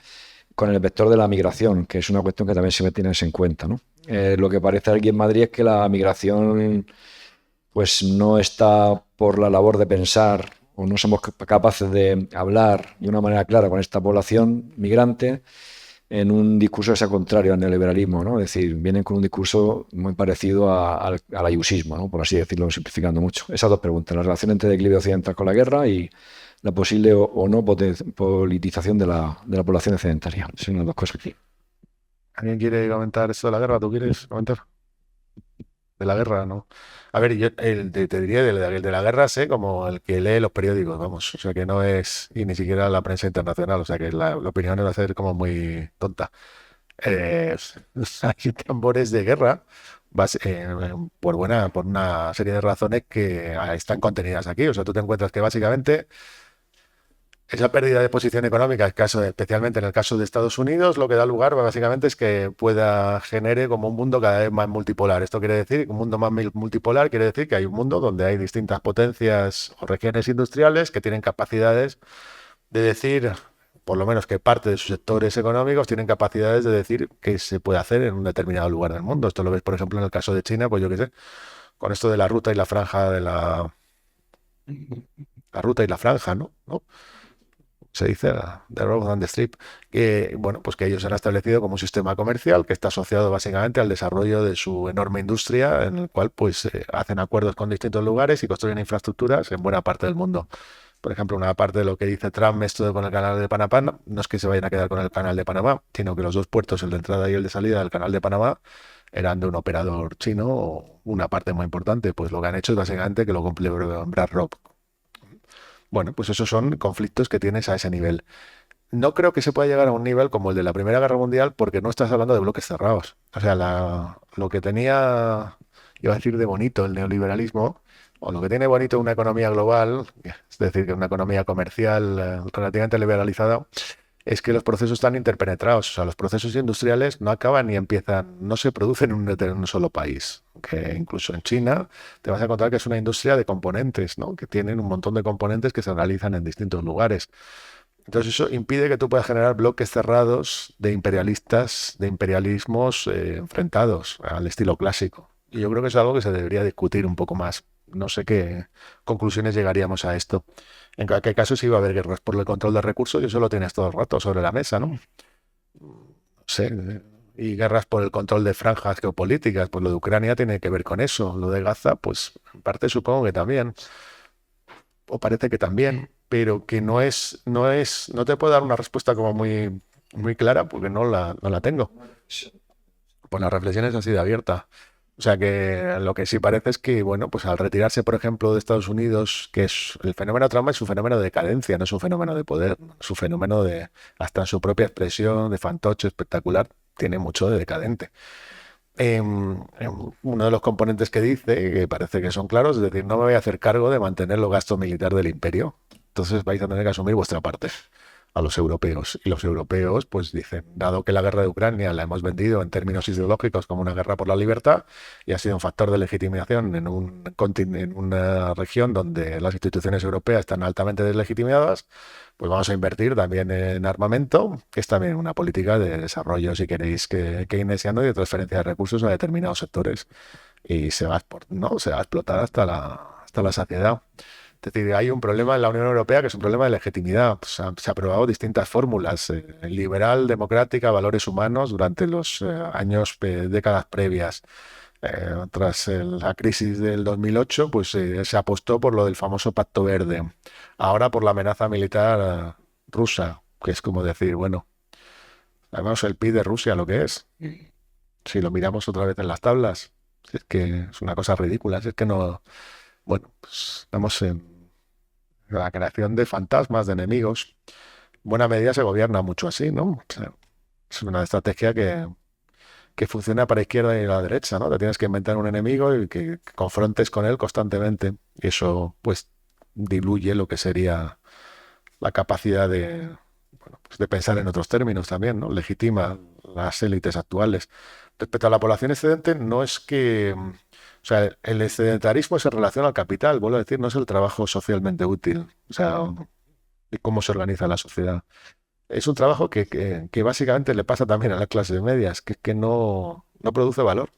H: con el vector de la migración, que es una cuestión que también se me tiene en cuenta, ¿no? Lo que parece aquí en Madrid es que la migración pues no está por la labor de pensar o no somos capaces de hablar de una manera clara con esta población migrante en un discurso que sea contrario al neoliberalismo, ¿no? Es decir, vienen con un discurso muy parecido al ayusismo, ¿no? Por así decirlo, simplificando mucho. Esas dos preguntas, la relación entre declive occidental con la guerra y la posible o no politización de la población excedentaria. Son las dos cosas.
B: ¿Alguien quiere comentar esto de la guerra? ¿Tú quieres comentar? De la guerra, ¿no? A ver, yo te diría el de la guerra sé como el que lee los periódicos, vamos. O sea, que no es, y ni siquiera la prensa internacional, o sea, que la opinión va a ser como muy tonta. Hay tambores de guerra por una serie de razones que están contenidas aquí. O sea, tú te encuentras que básicamente esa pérdida de posición económica, especialmente en el caso de Estados Unidos, lo que da lugar básicamente es que genere como un mundo cada vez más multipolar. Esto quiere decir, un mundo más multipolar quiere decir que hay un mundo donde hay distintas potencias o regiones industriales que tienen capacidades de decir por lo menos que parte de sus sectores económicos tienen capacidades de decir qué se puede hacer en un determinado lugar del mundo. Esto lo ves, por ejemplo, en el caso de China, pues yo qué sé, con esto de la ruta y la franja de la ruta y la franja, ¿no? Se dice The Road and the Strip, que bueno, pues que ellos han establecido como un sistema comercial que está asociado básicamente al desarrollo de su enorme industria, en el cual pues hacen acuerdos con distintos lugares y construyen infraestructuras en buena parte del mundo. Por ejemplo, una parte de lo que dice Trump, esto con el canal de Panamá, no es que se vayan a quedar con el canal de Panamá, sino que los dos puertos, el de entrada y el de salida del canal de Panamá, eran de un operador chino, o una parte muy importante. Pues lo que han hecho es básicamente que lo compre BlackRock. Bueno, pues esos son conflictos que tienes a ese nivel. No creo que se pueda llegar a un nivel como el de la Primera Guerra Mundial porque no estás hablando de bloques cerrados. O sea, lo que tenía, iba a decir de bonito el neoliberalismo, o lo que tiene bonito una economía global, es decir, que una economía comercial relativamente liberalizada, es que los procesos están interpenetrados. O sea, los procesos industriales no acaban ni empiezan, no se producen en un solo país. Que incluso en China te vas a encontrar que es una industria de componentes, ¿no? Que tienen un montón de componentes que se realizan en distintos lugares. Entonces eso impide que tú puedas generar bloques cerrados de imperialistas, de imperialismos enfrentados al estilo clásico. Y yo creo que es algo que se debería discutir un poco más. No sé qué conclusiones llegaríamos a esto. En cualquier caso, si va a haber guerras por el control de recursos, y eso lo tienes todo el rato sobre la mesa, ¿no? No sé. Y guerras por el control de franjas geopolíticas, pues lo de Ucrania tiene que ver con eso. Lo de Gaza, pues en parte supongo que también, o parece que también, pero que no te puedo dar una respuesta como muy, muy clara porque no la tengo. Pues la reflexión es así de abierta. O sea que lo que sí parece es que, bueno, pues al retirarse, por ejemplo, de Estados Unidos, que es el fenómeno Trump es un fenómeno de decadencia, no es un fenómeno de poder, es un fenómeno de, hasta en su propia expresión, de fantoche espectacular, tiene mucho de decadente. Uno de los componentes que dice, que parece que son claros, es decir, no me voy a hacer cargo de mantener los gastos militares del imperio. Entonces vais a tener que asumir vuestra parte a los europeos. Y los europeos, pues dicen, dado que la guerra de Ucrania la hemos vendido en términos ideológicos como una guerra por la libertad y ha sido un factor de legitimación en una región donde las instituciones europeas están altamente deslegitimadas, pues vamos a invertir también en armamento, que es también una política de desarrollo, si queréis, que keynesiano y de transferencia de recursos a determinados sectores. Y ¿no? Se va a explotar hasta la saciedad. Es decir, hay un problema en la Unión Europea que es un problema de legitimidad. Pues, se han aprobado distintas fórmulas, liberal, democrática, valores humanos durante los décadas previas. Tras la crisis del 2008, pues se apostó por lo del famoso Pacto Verde. Ahora por la amenaza militar rusa, que es como decir, bueno, además el PIB de Rusia lo que es. Si lo miramos otra vez en las tablas, es que es una cosa ridícula. Es que no, bueno, pues estamos en la creación de fantasmas, de enemigos. En buena medida se gobierna mucho así, ¿no? O sea, es una estrategia que funciona para la izquierda y la derecha, ¿no? Te tienes que inventar un enemigo y que confrontes con él constantemente. Y eso, pues, diluye lo que sería la capacidad bueno, pues de pensar en otros términos también, ¿no? Legitima las élites actuales. Respecto a la población excedente, no es que... O sea, el excedentarismo se relaciona al capital, vuelvo a decir, no es el trabajo socialmente útil. O sea, y cómo se organiza la sociedad. Es un trabajo que básicamente le pasa también a las clases medias, que no produce valor.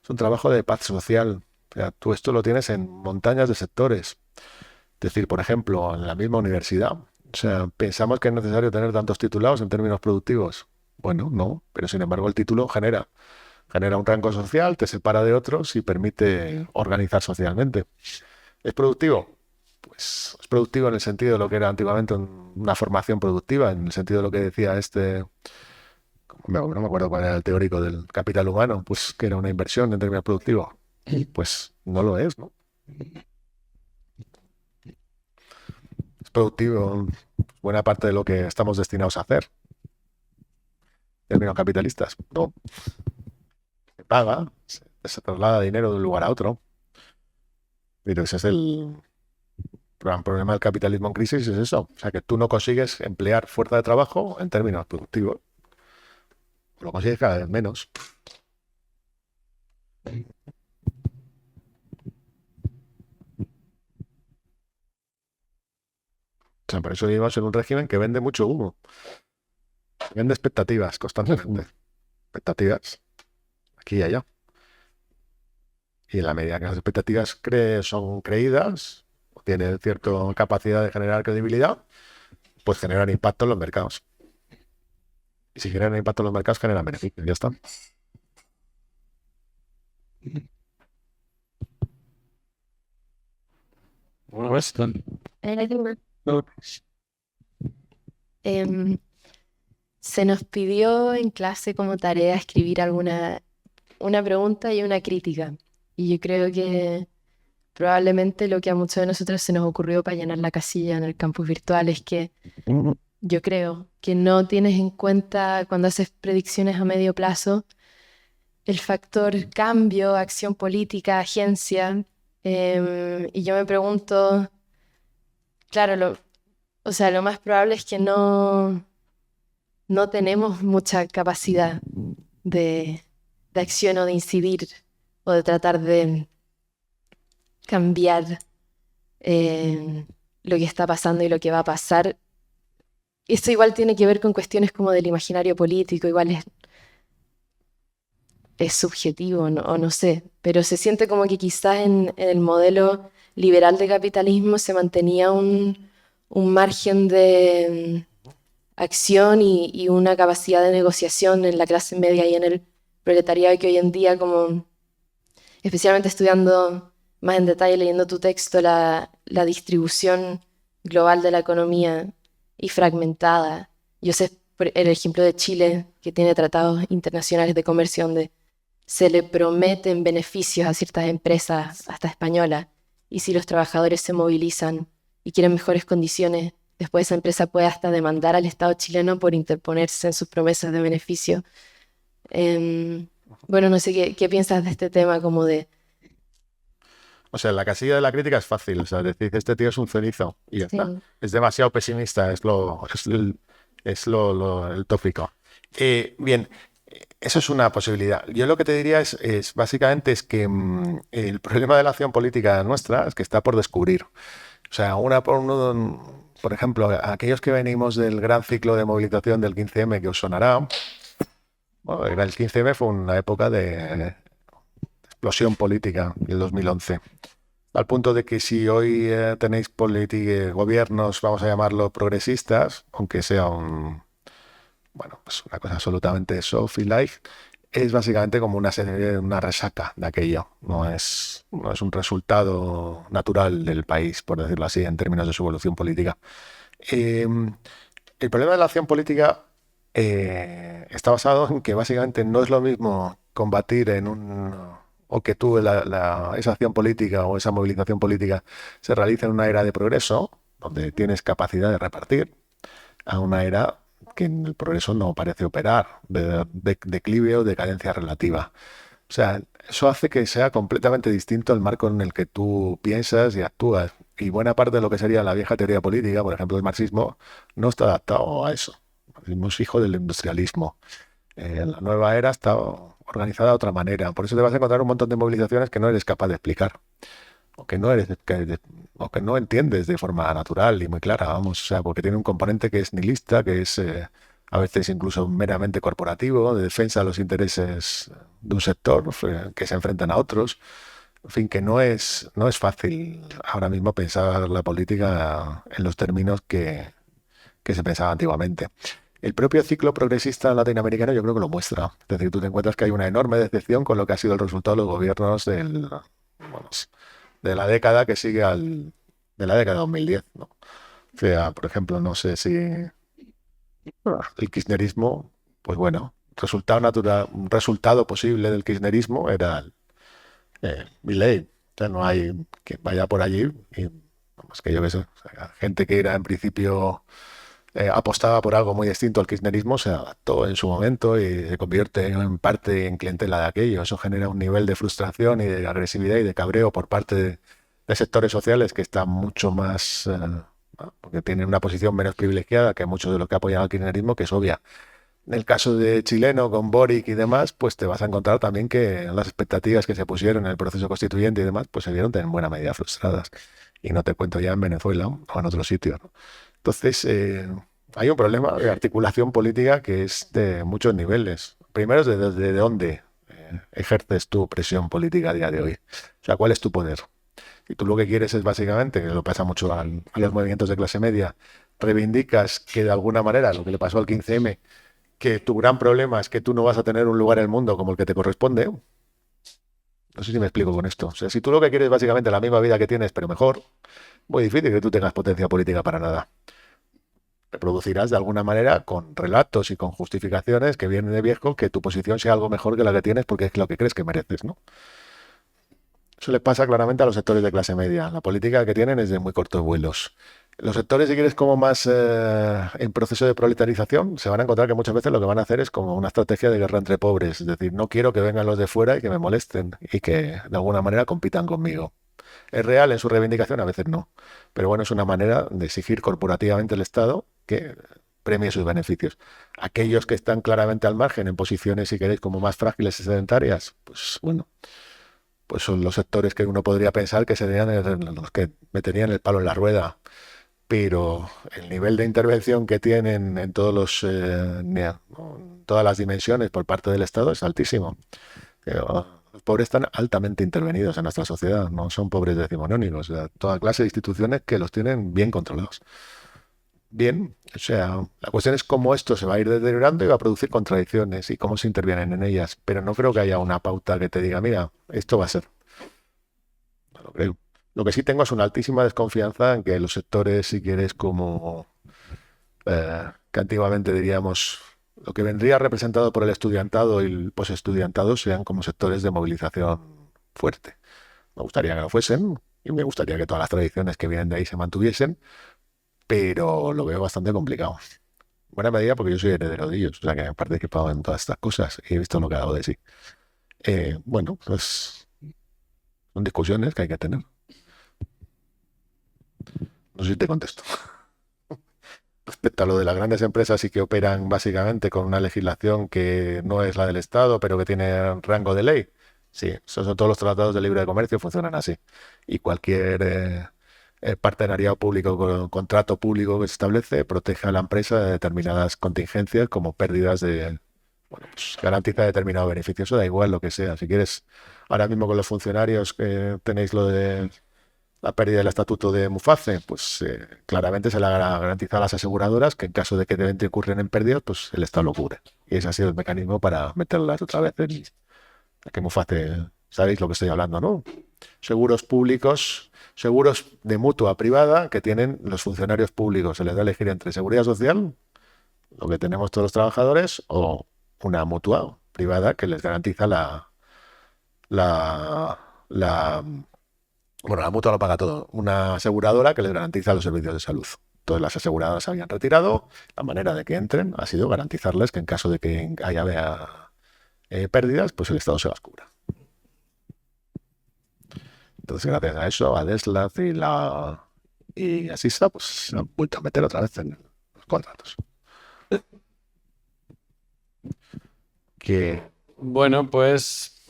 B: Es un trabajo de paz social. O sea, tú esto lo tienes en montañas de sectores. Es decir, por ejemplo, en la misma universidad. O sea, pensamos que es necesario tener tantos titulados en términos productivos. Bueno, no, pero sin embargo el título genera un rango social, te separa de otros y permite organizar socialmente. ¿Es productivo? Pues es productivo en el sentido de lo que era antiguamente una formación productiva, en el sentido de lo que decía no me acuerdo cuál era el teórico del capital humano, pues que era una inversión en términos productivos. Pues no lo es, ¿no? Es productivo buena parte de lo que estamos destinados a hacer, en términos capitalistas. No, se paga, se traslada dinero de un lugar a otro, pero ese es el gran problema del capitalismo en crisis, es eso. O sea, que tú no consigues emplear fuerza de trabajo en términos productivos. Lo consigues cada vez menos. O sea, por eso vivimos en un régimen que vende mucho humo. Vende expectativas constantemente. Expectativas aquí y allá. Y en la medida que las expectativas son creídas, o tienen cierta capacidad de generar credibilidad, pues generan impacto en los mercados. Y si generan impacto en los mercados, generan beneficios. Ya está.
C: Una vez.
G: Em, Se nos pidió en clase como tarea escribir una pregunta y una crítica. Y yo creo que probablemente lo que a muchos de nosotros se nos ocurrió para llenar la casilla en el campus virtual es que yo creo que no tienes en cuenta cuando haces predicciones a medio plazo el factor cambio, acción política, agencia. Y yo me pregunto, claro, o sea, lo más probable es que no tenemos mucha capacidad de acción o de incidir o de tratar de cambiar lo que está pasando y lo que va a pasar. Esto igual tiene que ver con cuestiones como del imaginario político, igual es subjetivo, o no sé, pero se siente como que quizás en el modelo liberal de capitalismo se mantenía un margen de acción y una capacidad de negociación en la clase media y en el proletariado que hoy en día, como especialmente estudiando más en detalle, leyendo tu texto, la distribución global de la economía y fragmentada. Yo sé el ejemplo de Chile, que tiene tratados internacionales de comercio donde se le prometen beneficios a ciertas empresas, hasta españolas, y si los trabajadores se movilizan y quieren mejores condiciones, después esa empresa puede hasta demandar al Estado chileno por interponerse en sus promesas de beneficio. Bueno, no sé qué piensas de este tema como de...
B: O sea, la casilla de la crítica es fácil. O sea, decir, este tío es un cenizo y ya
G: Sí.
B: está. Es demasiado pesimista, el tópico. Bien, eso es una posibilidad. Yo lo que te diría es básicamente es que el problema de la acción política nuestra es que está por descubrir. O sea, por ejemplo, aquellos que venimos del gran ciclo de movilización del 15M que os sonará, bueno, el 15M fue una época de explosión política, el 2011. Al punto de que si hoy tenéis gobiernos, vamos a llamarlo progresistas, aunque sea pues una cosa absolutamente soft y light, es básicamente como una resaca de aquello. No es un resultado natural del país, por decirlo así, en términos de su evolución política. Eh, el problema de la acción política está basado en que básicamente no es lo mismo combatir o que esa acción política o esa movilización política se realice en una era de progreso, donde tienes capacidad de repartir, a una era que en el progreso no parece operar, de declive o decadencia relativa. O sea, eso hace que sea completamente distinto el marco en el que tú piensas y actúas. Y buena parte de lo que sería la vieja teoría política, por ejemplo el marxismo, no está adaptado a eso. El marxismo es hijo del industrialismo. La nueva era está organizada de otra manera. Por eso te vas a encontrar un montón de movilizaciones que no eres capaz de explicar. O que no entiendes de forma natural y muy clara, vamos, o sea, porque tiene un componente que es nihilista, que es a veces incluso meramente corporativo, de defensa de los intereses de un sector que se enfrentan a otros. En fin, que no es fácil ahora mismo pensar la política en los términos que se pensaba antiguamente. El propio ciclo progresista latinoamericano yo creo que lo muestra. Es decir, tú te encuentras que hay una enorme decepción con lo que ha sido el resultado de los gobiernos de la década que sigue de la década de 2010, ¿no? O sea, por ejemplo, no sé si el kirchnerismo, pues bueno, un resultado posible del kirchnerismo era Milei. O sea, no hay que vaya por allí y vamos, que yo que sé, o sea, gente que era en principio apostaba por algo muy distinto al kirchnerismo se adaptó en su momento y se convierte en parte en clientela de aquello. Eso genera un nivel de frustración y de agresividad y de cabreo por parte de sectores sociales que están mucho más, porque tienen una posición menos privilegiada que muchos de los que apoyan al kirchnerismo, que es obvia. En el caso de chileno, con Boric y demás, pues te vas a encontrar también que las expectativas que se pusieron en el proceso constituyente y demás, pues se vieron en buena medida frustradas. Y no te cuento ya en Venezuela o en otros sitios, ¿no? Entonces, hay un problema de articulación política que es de muchos niveles. Primero es desde dónde ejerces tu presión política a día de hoy. O sea, ¿cuál es tu poder? Y tú lo que quieres es básicamente, que lo pasa mucho a los movimientos de clase media, reivindicas que de alguna manera, lo que le pasó al 15M, que tu gran problema es que tú no vas a tener un lugar en el mundo como el que te corresponde. No sé si me explico con esto. O sea, si tú lo que quieres es básicamente la misma vida que tienes, pero mejor, muy difícil que tú tengas potencia política para nada. Reproducirás de alguna manera con relatos y con justificaciones que vienen de viejo que tu posición sea algo mejor que la que tienes porque es lo que crees que mereces, ¿no? Eso le pasa claramente a los sectores de clase media. La política que tienen es de muy cortos vuelos. Los sectores, si quieres, como más en proceso de proletarización, se van a encontrar que muchas veces lo que van a hacer es como una estrategia de guerra entre pobres. Es decir, no quiero que vengan los de fuera y que me molesten y que de alguna manera compitan conmigo. ¿Es real en su reivindicación? A veces no. Pero bueno, es una manera de exigir corporativamente al Estado que premie sus beneficios. Aquellos que están claramente al margen, en posiciones, si queréis, como más frágiles y sedentarias, pues bueno, pues son los sectores que uno podría pensar que serían los que meterían el palo en la rueda. Pero el nivel de intervención que tienen en todas las dimensiones por parte del Estado es altísimo. Los pobres están altamente intervenidos en nuestra sociedad, no son pobres decimonónicos, o sea, toda clase de instituciones que los tienen bien controlados. Bien, o sea, la cuestión es cómo esto se va a ir deteriorando y va a producir contradicciones y cómo se intervienen en ellas, pero no creo que haya una pauta que te diga, mira, esto va a ser. No lo creo. Lo que sí tengo es una altísima desconfianza en que los sectores, si quieres, como que antiguamente diríamos, lo que vendría representado por el estudiantado y el postestudiantado sean como sectores de movilización fuerte. Me gustaría que lo fuesen y me gustaría que todas las tradiciones que vienen de ahí se mantuviesen, pero lo veo bastante complicado. En buena medida porque yo soy heredero de ellos, o sea que he participado en todas estas cosas y he visto lo que ha dado de sí. Bueno, pues son discusiones que hay que tener. No sé si te contesto. Respecto a lo de las grandes empresas y que operan básicamente con una legislación que no es la del Estado, pero que tiene rango de ley. Sí, esos son todos los tratados de libre comercio, funcionan así. Y cualquier partenariado público, contrato público que se establece, protege a la empresa de determinadas contingencias como pérdidas de, bueno, pues garantiza determinado beneficio. Eso da igual lo que sea. Si quieres, ahora mismo con los funcionarios que tenéis lo de la pérdida del estatuto de Muface, pues claramente se la garantiza a las aseguradoras que en caso de que de repente ocurren en pérdidas, pues el Estado lo cubre. Y ese ha sido el mecanismo para meterlas otra vez en que Muface, sabéis lo que estoy hablando, ¿no? Seguros públicos, seguros de mutua privada que tienen los funcionarios públicos. Se les da a elegir entre seguridad social, lo que tenemos todos los trabajadores, o una mutua privada que les garantiza la bueno, la mutua lo paga todo. Una aseguradora que les garantiza los servicios de salud. Todas las aseguradoras se habían retirado. La manera de que entren ha sido garantizarles que en caso de que haya pérdidas, pues el Estado se las cubra. Entonces, gracias a eso, a Deslat y así está, pues se han vuelto a meter otra vez en los contratos. Que
A: Bueno, pues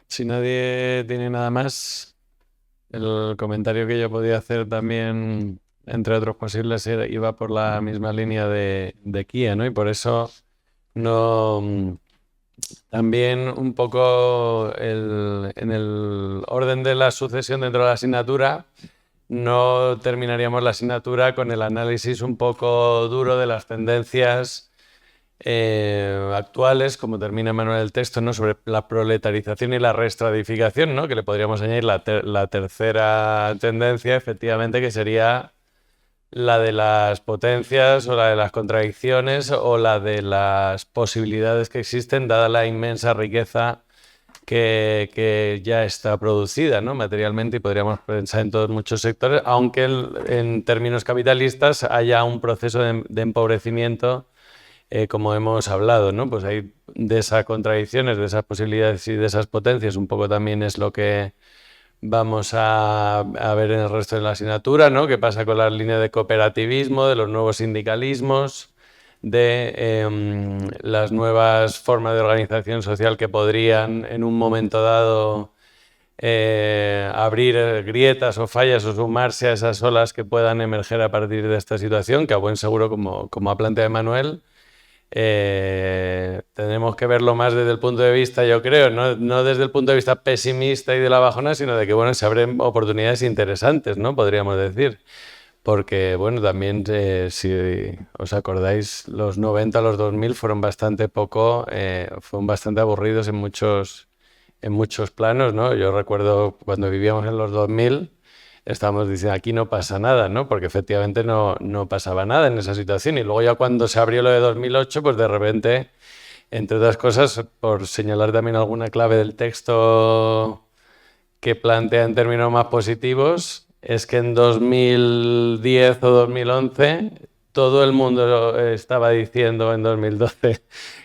A: si nadie tiene nada más, el comentario que yo podía hacer también, entre otros posibles, iba por la misma línea de Kia, ¿no? Y por eso no... También un poco en el orden de la sucesión dentro de la asignatura, no terminaríamos la asignatura con el análisis un poco duro de las tendencias actuales, como termina Manuel el texto, ¿no? Sobre la proletarización y la reestratificación, ¿no? Que le podríamos añadir la tercera tendencia, efectivamente, que sería la de las potencias o la de las contradicciones o la de las posibilidades que existen dada la inmensa riqueza que ya está producida, ¿no? Materialmente, y podríamos pensar en todos muchos sectores, aunque en términos capitalistas haya un proceso de empobrecimiento, como hemos hablado, ¿no? Pues hay de esas contradicciones, de esas posibilidades y de esas potencias, un poco también es lo que vamos a ver en el resto de la asignatura, ¿no? ¿Qué pasa con las líneas de cooperativismo, de los nuevos sindicalismos, de las nuevas formas de organización social que podrían en un momento dado abrir grietas o fallas o sumarse a esas olas que puedan emerger a partir de esta situación, que a buen seguro, como ha planteado Manuel, tenemos que verlo más desde el punto de vista, yo creo, no desde el punto de vista pesimista y de la bajona, sino de que, bueno, se abren oportunidades interesantes, ¿no? Podríamos decir. Porque, bueno, también, si os acordáis, los 90, los 2000 fueron bastante fueron bastante aburridos en muchos planos, ¿no? Yo recuerdo cuando vivíamos en los 2000, estábamos diciendo, aquí no pasa nada, ¿no? Porque efectivamente no pasaba nada en esa situación. Y luego ya cuando se abrió lo de 2008, pues de repente, entre otras cosas, por señalar también alguna clave del texto que plantea en términos más positivos, es que en 2010 o 2011 todo el mundo estaba diciendo en 2012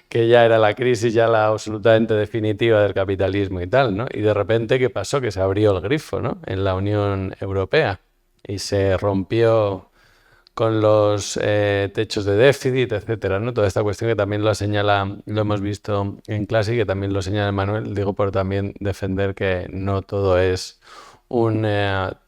A: que ya era la crisis, ya la absolutamente definitiva del capitalismo y tal, ¿no? Y de repente, ¿qué pasó? Que se abrió el grifo, ¿no? En la Unión Europea y se rompió con los techos de déficit, etcétera, ¿no? Toda esta cuestión que también lo hemos visto en clase y que también lo señala Manuel, digo por también defender que no todo es una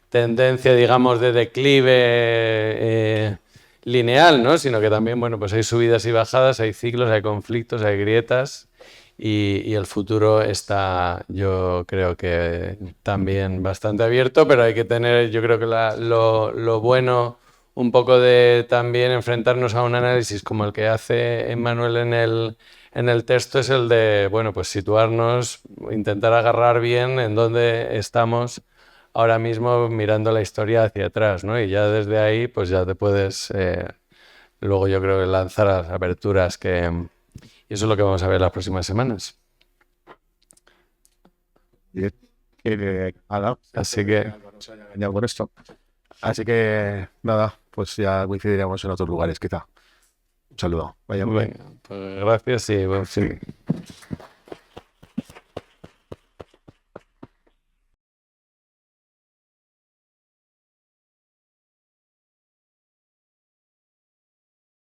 A: tendencia, digamos, de declive lineal, ¿no? Sino que también, bueno, pues hay subidas y bajadas, hay ciclos, hay conflictos, hay grietas y el futuro está, yo creo que también bastante abierto, pero hay que tener, yo creo que lo bueno un poco de también enfrentarnos a un análisis como el que hace Emmanuel en el texto es el de, bueno, pues situarnos, intentar agarrar bien en dónde estamos ahora mismo mirando la historia hacia atrás, ¿no? Y ya desde ahí, pues ya te puedes, luego yo creo que lanzar a las aperturas y eso es lo que vamos a ver las próximas semanas. Así que...
B: Por esto. Así que nada, pues ya coincidiremos en otros lugares, quizá. Un saludo. Vaya.
A: Venga, pues gracias y buen fin.